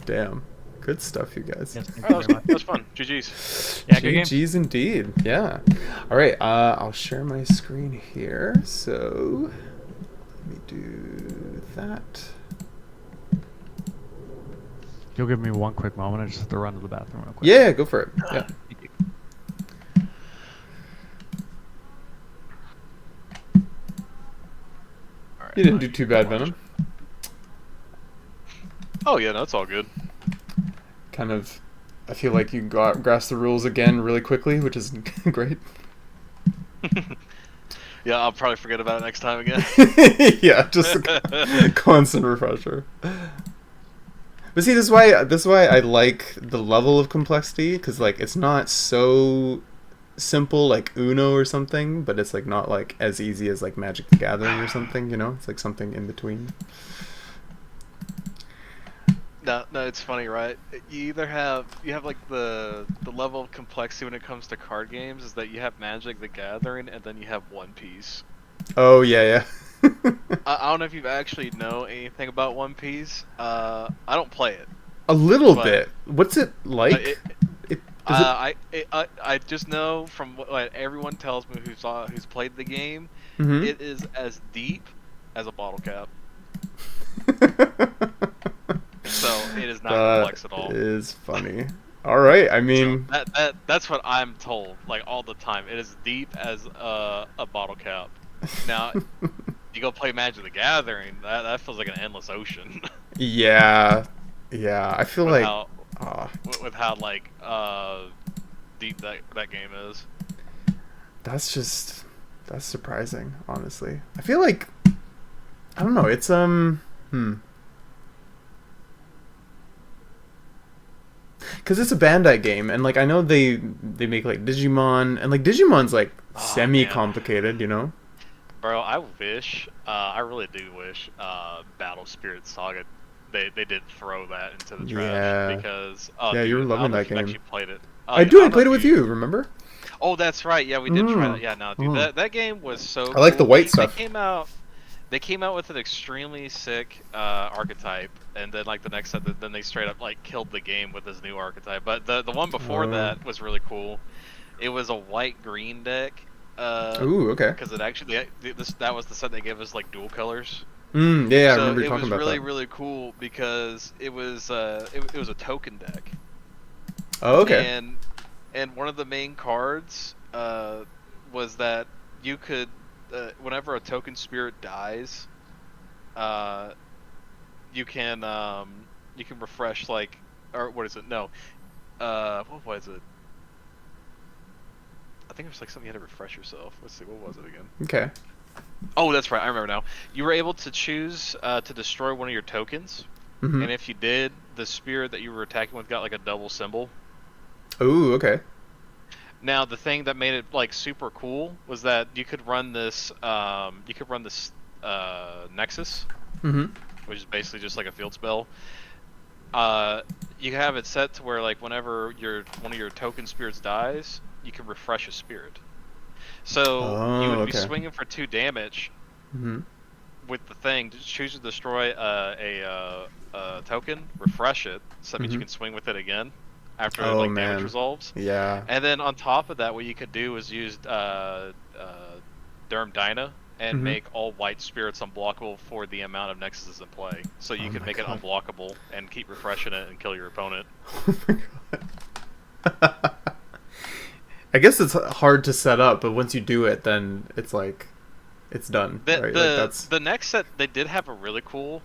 Damn. Good stuff, you guys. Yes, thank Oh, you very much. that was fun. GG's. Yeah, good game. GG's indeed. Yeah. All right. I'll share my screen here. So let me do that. You'll give me one quick moment. I just have to run to the bathroom real quick. Yeah, go for it. Yeah. Thank you. All right, You didn't do too bad, Venom. Oh yeah, no, it's all good. Kind of, I feel like you grasp the rules again really quickly, which is great. Yeah, I'll probably forget about it next time again. Yeah, just a constant refresher. But see, this is why I like the level of complexity, because like it's not so simple like Uno or something, but it's like not like as easy as like Magic the Gathering or something. You know, it's like something in between. No, it's funny, right? You have like the level of complexity when it comes to card games is that you have Magic the Gathering and then you have One Piece. Oh yeah. I don't know if you actually know anything about One Piece. I don't play it. A little But- bit. What's it like? I just know from what everyone tells me who's played the game, Mhm. it is as deep as a bottle cap. So it is not complex at all. That is funny. All right. I mean, So that's what I'm told, like all the time. It is deep as a bottle cap. Now, you go play Magic the Gathering, that feels like an endless ocean. yeah. I feel with like how, with how like deep that game is. that's surprising, honestly. I feel like I don't know. It's because it's a Bandai game, and like I know they make like Digimon, and like Digimon's like semi-complicated, you know. Bro, I really do wish, Battle Spirit Saga, they did throw that into the trash. Yeah. Because You were loving that I don't know if you've game. actually played it. I played it with you. Remember? Oh, that's right. Yeah, we did try that. Yeah, no, dude, that game was so. I like the cool. white stuff. They came out with an extremely sick archetype, and then like the next set, then they straight up like killed the game with this new archetype. But the one before that was really cool. It was a white-green deck. Ooh, okay. Because it actually that was the set they gave us like dual colors. Yeah, I remember you talking about that. It was really really cool because it was it was a token deck. Oh, okay. And one of the main cards was that you could whenever a token spirit dies, you can refresh like, or what is it? No, what was it? I think it was like something you had to refresh yourself. Let's see, what was it again? Okay. Oh, that's right. I remember now. You were able to choose to destroy one of your tokens, and if you did, the spirit that you were attacking with got like a double symbol. Ooh, okay. Now, the thing that made it like super cool was that you could run this Nexus, which is basically just like a field spell. You can have it set to where like whenever one of your token spirits dies, you can refresh a spirit. So you would be okay. swinging for 2 damage Mm-hmm. with the thing. Just choose to destroy a token, refresh it, so that means you Mm-hmm. can swing with it again after Oh like damage man. resolves. Yeah. And then on top of that, what you could do is use Durham Dyna and Mm-hmm. make all white spirits unblockable for the amount of nexuses in play. So you Oh could my make it god. unblockable and keep refreshing it and kill your opponent. Oh my god. I guess it's hard to set up, but once you do it, then it's like it's done, The right? Like the that's. the next set they did have a really cool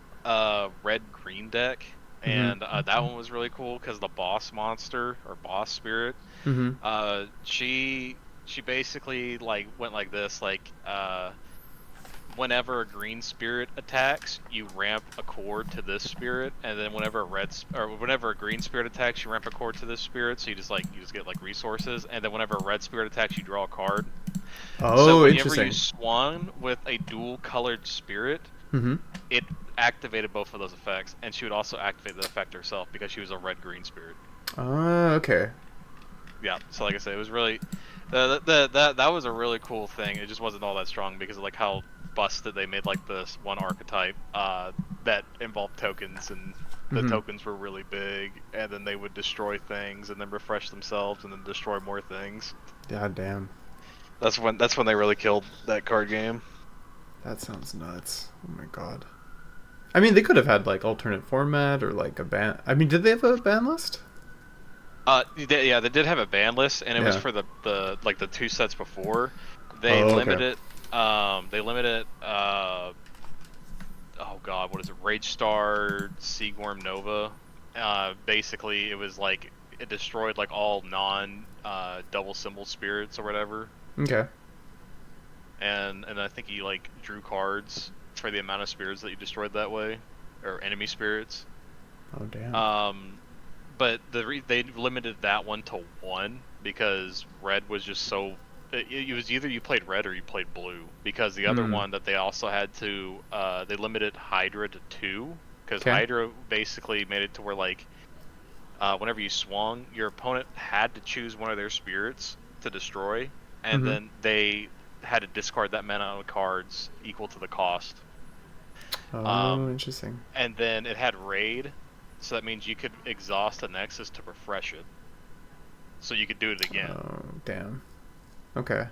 red green deck, Mm-hmm. and that one was really cool because the boss monster or boss spirit, Mm-hmm. she basically like went like this, like whenever a green spirit attacks, you ramp a chord to this spirit, and then whenever whenever a green spirit attacks, you ramp a chord to this spirit. So you just get like resources, and then whenever a red spirit attacks, you draw a card. So Oh, whenever you interesting. swung with a dual colored spirit, Mm-hmm. it activated both of those effects, and she would also activate the effect herself because she was a red green spirit. Okay. Yeah. So like I said, it was really that was a really cool thing. It just wasn't all that strong because of like how busted they made like this one archetype that involved tokens, and the Mm-hmm. tokens were really big, and then they would destroy things and then refresh themselves and then destroy more things. God damn. That's when they really killed that card game. That sounds nuts. Oh my god. I mean, they could have had like alternate format or like a ban. I mean, did they have a ban list? Yeah, they did have a ban list, and it was Yeah. for the like the 2 sets before. They Oh, limit okay. it. They limit it. Oh God, what is it? Rage Star Seagworm Nova. Basically, it was like it destroyed like all non double symbol spirits or whatever, Okay. and I think you like drew cards for the amount of spirits that you destroyed that way, or enemy spirits. Oh damn. But they limited that one to 1 because red was just so. It was either you played red or you played blue, because the other one that they also had to they limited Hydra to 2, because Okay. Hydra basically made it to where like whenever you swung, your opponent had to choose one of their spirits to destroy, and Mm-hmm. then they had to discard that amount of cards equal to the cost. Oh, Um, interesting. and then it had raid, so that means you could exhaust a nexus to refresh it, so you could do it again. Oh damn. Okay.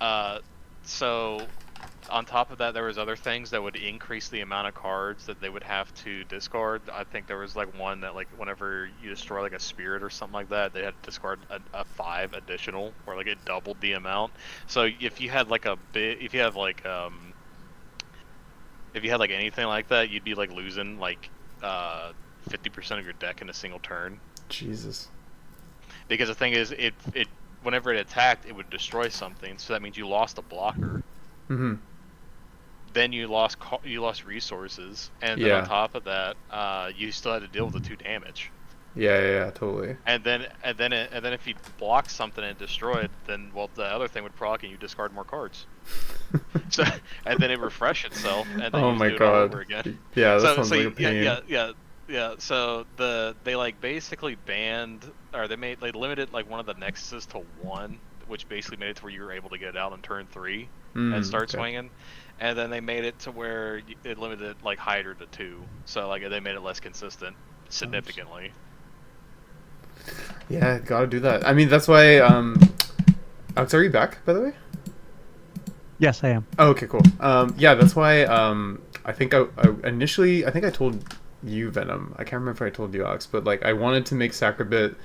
Uh, so on top of that, there was other things that would increase the amount of cards that they would have to discard. I think there was like one that like whenever you destroy like a spirit or something like that, they had to discard a 5 additional, or like it doubled the amount. So if you had like if you had like anything like that, you'd be like losing like 50% of your deck in a single turn. Jesus. Because the thing is, it whenever it attacked, it would destroy something. So that means you lost a blocker. Mm-hmm. Then you lost resources, and then on Yeah. top of that, you still had to deal with the 2 damage. Yeah. Totally. And then if you block something and destroy it, then well the other thing would proc and you discard more cards. So and then it refresh itself, and then Oh you just my do it all over god. again. Yeah, that So sounds like a pain. yeah. So they like basically banned, or they limited like one of the nexuses to 1, which basically made it to where you were able to get it out on turn 3 and start Okay. swinging. And then they made it to where it limited like Hydra to 2, so like they made it less consistent significantly. Yeah, gotta do that. I mean, that's why. Alex, are you back, by the way? Yes, I am. Oh, okay, cool. Yeah, that's why. I think I initially, I think I told you, Venom. I can't remember if I told you, Alex, but like I wanted to make Sacribit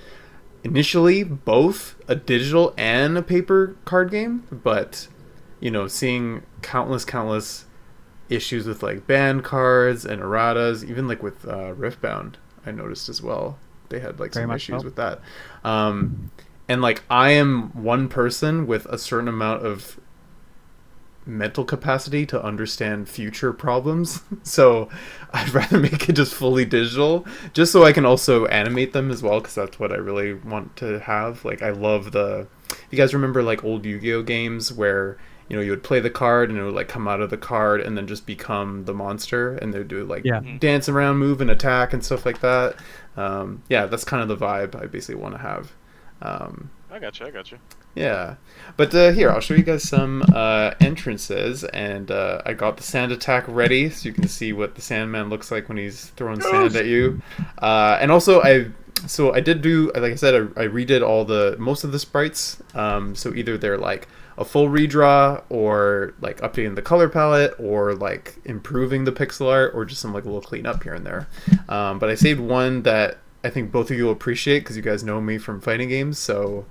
initially both a digital and a paper card game, but seeing countless issues with like banned cards and erratas, even like with Riftbound, I noticed as well. They had like Very some much issues so. with that. And like I am one person with a certain amount of mental capacity to understand future problems. So I'd rather make it just fully digital, just so I can also animate them as well, because that's what I really want to have. Like I love you guys remember like old Yu-Gi-Oh games where you would play the card and it would like come out of the card and then just become the monster, and they'd do like Yeah. dance around, move and attack and stuff like that. Yeah, that's kind of the vibe I basically want to have. I got you. Yeah, but here I'll show you guys some entrances, and I got the sand attack ready so you can see what the Sandman looks like when he's throwing sand at you. And also I did do, like I said, I redid most of the sprites. So either they're like a full redraw, or like updating the color palette, or like improving the pixel art, or just some like little cleanup here and there. But I saved one that I think both of you will appreciate because you guys know me from fighting games, so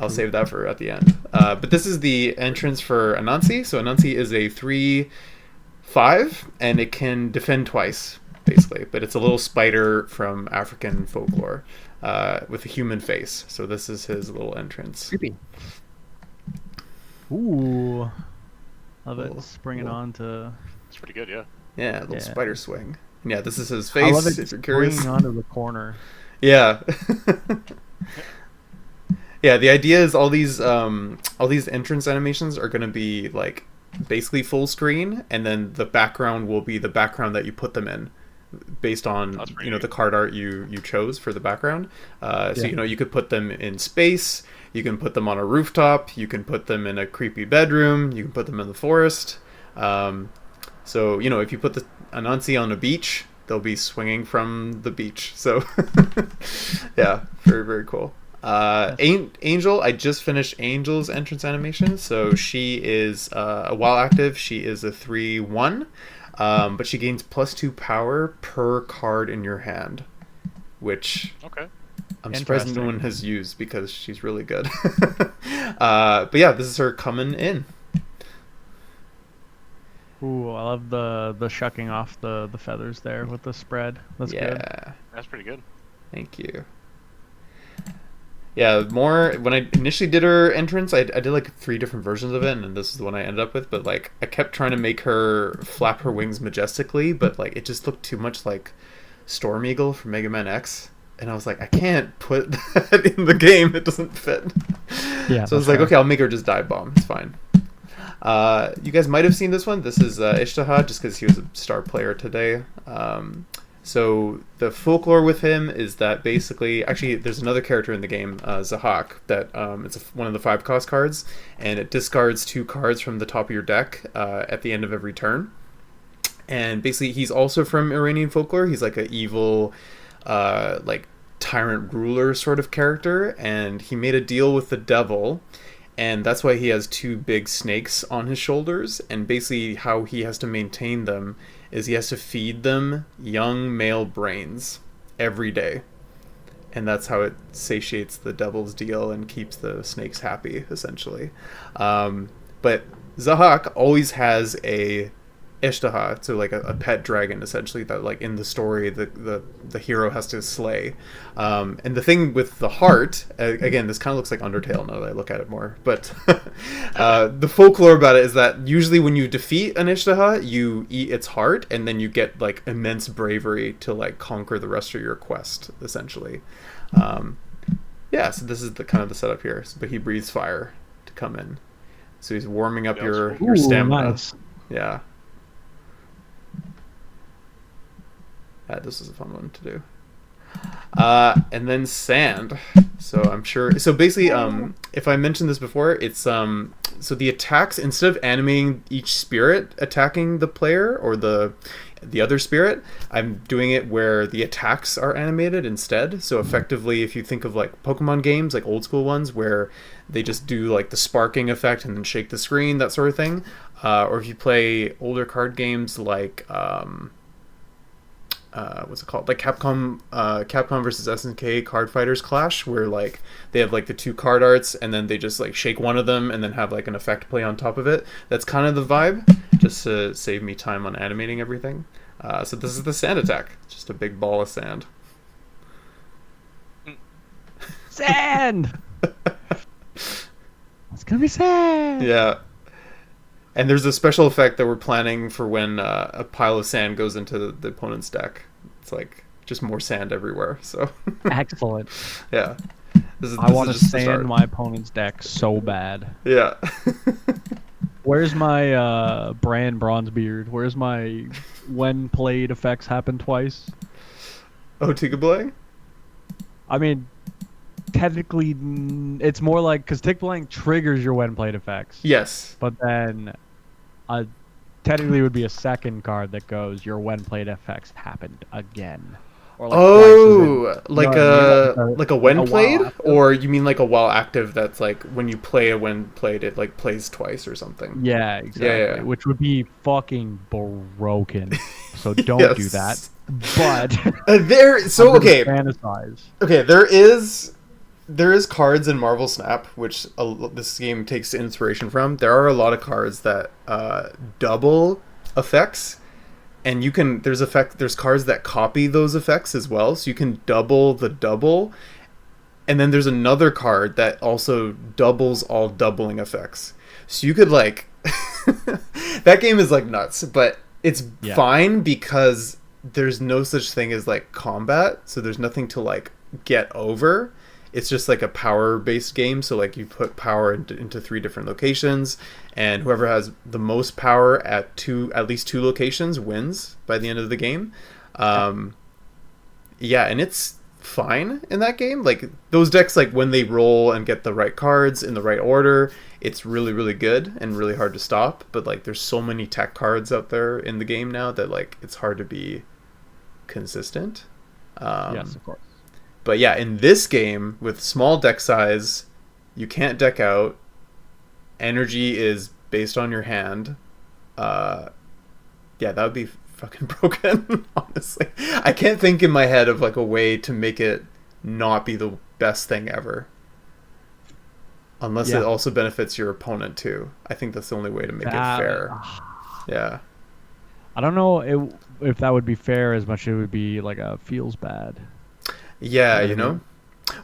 I'll save that for at the end. But this is the entrance for Anansi. So Anansi is a 3/5, and it can defend twice, basically. But it's a little spider from African folklore with a human face. So this is his little entrance. Creepy. Ooh. Love it. Springing on to... It's pretty good, yeah. Yeah, a little spider swing. Yeah, this is his face, I love it, if you're curious. Springing onto the corner. Yeah. Yeah, the idea is all these entrance animations are going to be like basically full screen, and then the background will be the background that you put them in, based on the card art you chose for the background. So you could put them in space, you can put them on a rooftop, you can put them in a creepy bedroom, you can put them in the forest. So if you put the Anansi on a beach, they'll be swinging from the beach. So yeah, very, very cool. Angel, I just finished Angel's entrance animation. So she is while active, she is a 3/1, but she gains +2 power per card in your hand, which I'm surprised no one has used because she's really good. But yeah, this is her coming in. Ooh, I love the shucking off the feathers there with the spread. That's good. Yeah, that's pretty good. Thank you. Yeah, when I initially did her entrance, I did like 3 different versions of it, and this is the one I ended up with. But like, I kept trying to make her flap her wings majestically, but like it just looked too much like Storm Eagle from Mega Man X, and I was like, I can't put that in the game; it doesn't fit. Yeah. So I was like, okay, I'll make her just dive bomb. It's fine. You guys might have seen this one. This is Ishtaha, just because he was a star player today. So the folklore with him is that basically, actually, there's another character in the game, Zahak, that it's one of the 5-cost cards, and it discards 2 cards from the top of your deck at the end of every turn. And basically, he's also from Iranian folklore. He's like an evil, like tyrant ruler sort of character, and he made a deal with the devil. And that's why he has 2 big snakes on his shoulders, and basically how he has to maintain them is he has to feed them young male brains every day. And that's how it satiates the devil's deal and keeps the snakes happy, essentially. But Zahak always has a Ishtaha, so like a pet dragon, essentially, that like in the story the hero has to slay. And the thing with the heart, again, this kind of looks like Undertale now that I look at it more, but the folklore about it is that usually when you defeat an Ishtaha, you eat its heart, and then you get like immense bravery to like conquer the rest of your quest, essentially. Yeah, so this is the kind of the setup here. But he breathes fire to come in, so he's warming up your stamina. Nice. Yeah. This is a fun one to do. And then sand. So I'm sure. So basically, if I mentioned this before, it's so the attacks, instead of animating each spirit attacking the player or the other spirit, I'm doing it where the attacks are animated instead. So effectively, if you think of like Pokemon games, like old school ones, where they just do like the sparking effect and then shake the screen, that sort of thing. Or if you play older card games like what's it called, like Capcom versus SNK Card Fighters Clash, where like they have like the 2 card arts and then they just like shake one of them and then have like an effect play on top of it. That's kind of the vibe, just to save me time on animating everything. So this is the sand attack, just a big ball of sand. Sand. It's gonna be sand. Yeah. And there's a special effect that we're planning for when a pile of sand goes into the opponent's deck. It's like just more sand everywhere. So excellent. Yeah. I want to sand my opponent's deck so bad. Yeah. Where's my Bran Bronzebeard? Where's my when played effects happen twice? Oh, Tigabloy? I mean, technically, it's more like because tick blank triggers your when played effects. Yes. But then, technically, it would be a second card that goes your when played effects happened again. Or like like a when played, or you mean like a while active? That's like when you play a when played, it like plays twice or something. Yeah, exactly. Yeah. Which would be fucking broken. So don't yes. do that. But okay. Fantasize. Okay, there is cards in Marvel Snap, which this game takes inspiration from. There are a lot of cards that double effects. And there's cards that copy those effects as well, so you can double the double. And then there's another card that also doubles all doubling effects. So you could like that game is like nuts, but it's fine because there's no such thing as like combat, so there's nothing to like get over. It's just like a power-based game, so like you put power into 3 different locations, and whoever has the most power at least two locations wins by the end of the game. And it's fine in that game. Like those decks, like when they roll and get the right cards in the right order, it's really, really good and really hard to stop. But like there's so many tech cards out there in the game now that like it's hard to be consistent. Yes, of course. But yeah, in this game, with small deck size, you can't deck out. Energy is based on your hand. That would be fucking broken, honestly. I can't think in my head of like a way to make it not be the best thing ever. Unless it also benefits your opponent too. I think that's the only way to make it fair. Yeah. I don't know if that would be fair as much as it would be like a feels bad. Yeah, you know?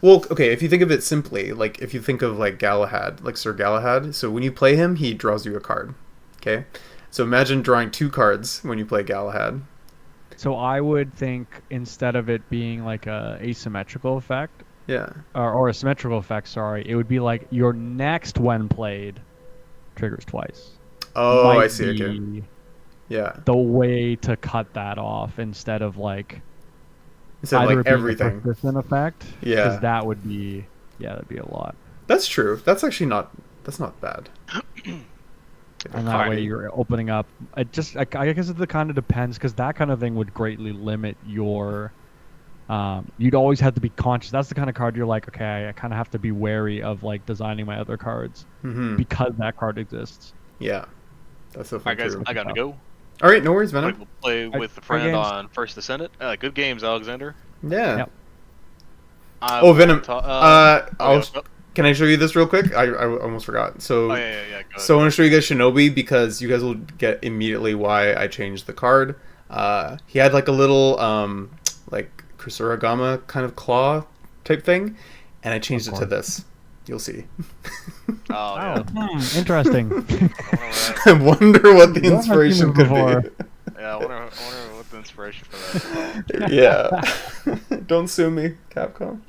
Well, okay, if you think of it simply, like if you think of like Galahad, like Sir Galahad, so when you play him, he draws you a card. Okay? So imagine drawing 2 cards when you play Galahad. So I would think instead of it being like a asymmetrical effect, or a symmetrical effect, sorry, it would be like your next when played triggers twice. Oh, I see. Okay. Yeah. The way to cut that off instead of like like everything. A persistent effect. Yeah. Because that would be that'd be a lot. That's true. That's actually not bad. And that way you're opening up. I guess it kind of depends, because that kind of thing would greatly limit your. You'd always have to be conscious. That's the kind of card you're like, okay, I kind of have to be wary of like designing my other cards because that card exists. Yeah, that's so. All right, guys, I gotta go. All right, no worries, Venom. We'll play with a friend on First Descendant. Good games, Alexander. Yeah. Yep. Venom. Can I show you this real quick? I almost forgot. So, Go ahead. So I want to show you guys Shinobi, because you guys will get immediately why I changed the card. He had like a little like Kusuragama kind of claw type thing, and I changed it to this. You'll see. Interesting. I wonder what the inspiration could be. Yeah, I wonder what the inspiration for that is. Yeah. Don't sue me, Capcom.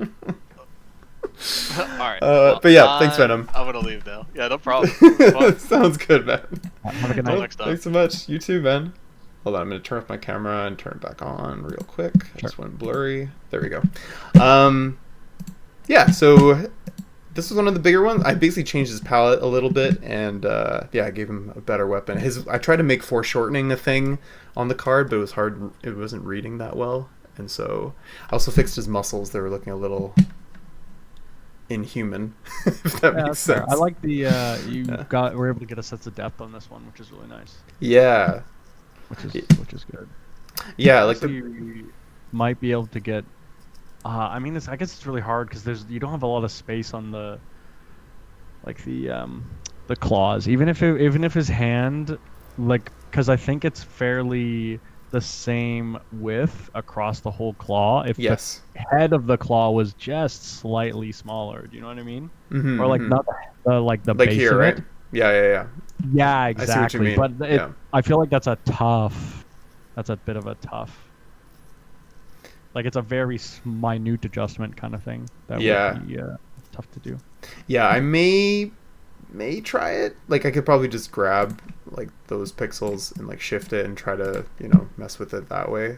Alright. But yeah, thanks, Venom. I'm gonna leave now. Yeah, no problem. Sounds good, man. Have a good night. Thanks so much. You too, man. Hold on, I'm gonna turn off my camera and turn it back on real quick. Just went blurry. There we go. Yeah, so this was one of the bigger ones. I basically changed his palette a little bit, and I gave him a better weapon. I tried to make foreshortening a thing on the card, but it was hard. It wasn't reading that well, and so I also fixed his muscles. They were looking a little inhuman, if that makes sense. Fair. I like the we're able to get a sense of depth on this one, which is really nice. Yeah, which is good. Yeah, like you might be able to get. I mean, I guess it's really hard because you don't have a lot of space on the claws. Even if his hand, like, because I think it's fairly the same width across the whole claw. If the head of the claw was just slightly smaller, do you know what I mean? Mm-hmm, or like not the base here, of right? it. Yeah. Yeah, exactly. I see what you mean. But I feel like that's a bit of a tough. Like, it's a very minute adjustment kind of thing. That would be tough to do. Yeah, I may try it. Like, I could probably just grab like those pixels and like shift it and try to mess with it that way,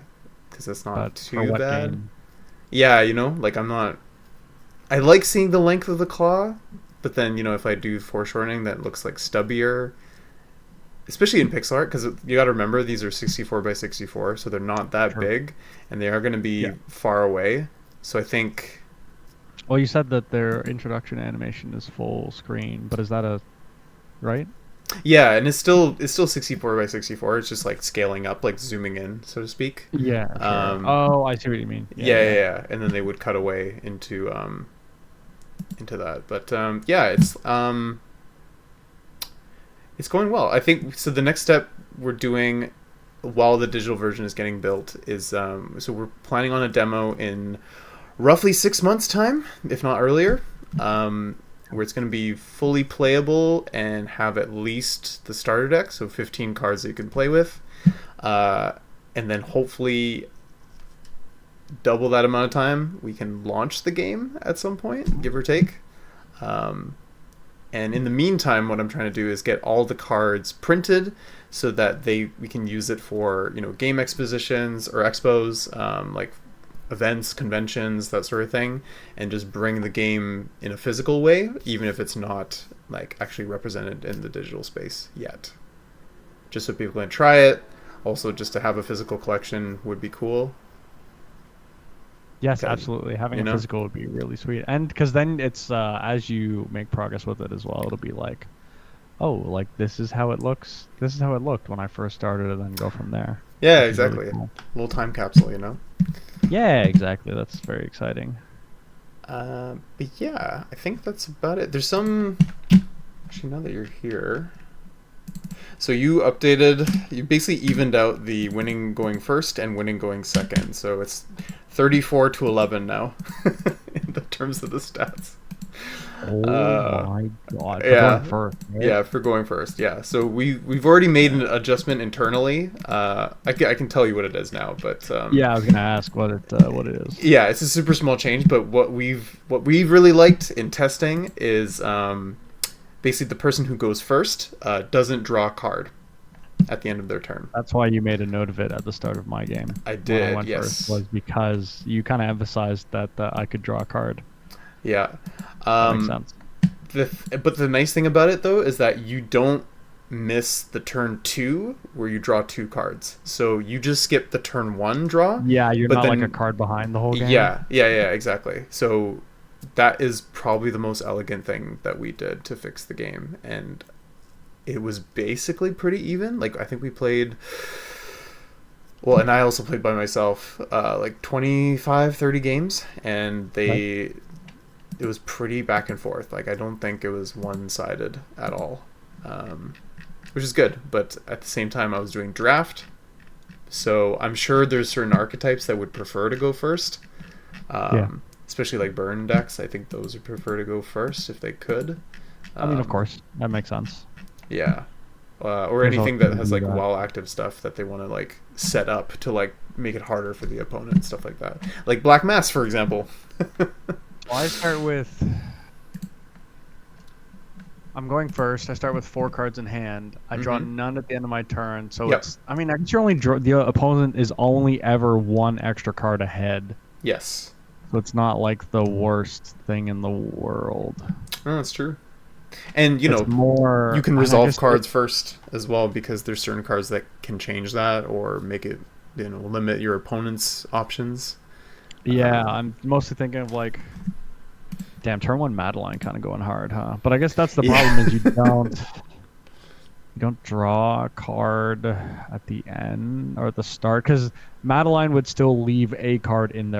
because it's not too bad. Game. Yeah, like I I like seeing the length of the claw, but then, you know, if I do foreshortening, that looks like stubbier. Especially in pixel art, because you got to remember these are 64 by 64, so they're not that big, and they are going to be far away. So I think... Well, you said that their introduction animation is full screen, but is that a... right? Yeah, and it's still 64 by 64. It's just like scaling up, like zooming in, so to speak. Yeah. Sure. Oh, I see what you mean. Yeah. And then they would cut away into that. But yeah, it's going well. I think so. The next step we're doing while the digital version is getting built is so we're planning on a demo in roughly 6 months' time, if not earlier. Where it's going to be fully playable and have at least the starter deck, so 15 cards that you can play with, and then hopefully double that amount of time we can launch the game at some point, give or take. And in the meantime, what I'm trying to do is get all the cards printed so that we can use it for, you know, game expositions or expos, like events, conventions, that sort of thing, and just bring the game in a physical way, even if it's not like actually represented in the digital space yet. Just so people can try it. Also, just to have a physical collection would be cool. Yes, absolutely. Having a physical would be really sweet, and because then it's as you make progress with it as well, it'll be like, oh, like this is how it looks. This is how it looked when I first started, and then go from there. Yeah, exactly. Really cool. Little time capsule, you know. Yeah, exactly. That's very exciting. But yeah, I think that's about it. There's some... Actually, now that you're here... So you basically evened out the winning going first and winning going second. So it's 34-11 now in the terms of the stats. Oh my god! Yeah, going first, right? Yeah, for going first. Yeah, so we've already made an adjustment internally. I can tell you what it is now, but yeah, I was gonna ask what it is. Yeah, it's a super small change, but what we've really liked in testing is basically the person who goes first doesn't draw a card at the end of their turn. That's why you made a note of it at the start of my game. I did. When I went yes, first, was because you kind of emphasized that I could draw a card. Yeah. That makes sense. But the nice thing about it, though, is that you don't miss the turn 2 where you draw 2 cards. So you just skip the turn 1 draw. Yeah, you're not like a card behind the whole game. Yeah, exactly. So that is probably the most elegant thing that we did to fix the game. And it was basically pretty even. Like, I think we played... Well, and I also played by myself, like 25, 30 games. And it was pretty back and forth. Like, I don't think it was one-sided at all, which is good. But at the same time, I was doing draft, so I'm sure there's certain archetypes that would prefer to go first, especially like burn decks. I think those would prefer to go first if they could. I mean, of course, that makes sense. Yeah, or anything that has like wall active stuff that they want to like set up to like make it harder for the opponent, stuff like that. Like Black Mass, for example. Well, I start with... I'm going first. I start with 4 cards in hand. I draw none at the end of my turn. So it's... I mean, I guess you're only the opponent is only ever 1 extra card ahead. Yes. So it's not like the worst thing in the world. Oh, that's true. And, you it's more... you can resolve cards first as well, because there's certain cards that can change that or make it, limit your opponent's options. Yeah, I'm mostly thinking of like... Damn, turn 1 Madeline kind of going hard, huh? But I guess that's the problem is you don't draw a card at the end or at the start, because Madeline would still leave a card in their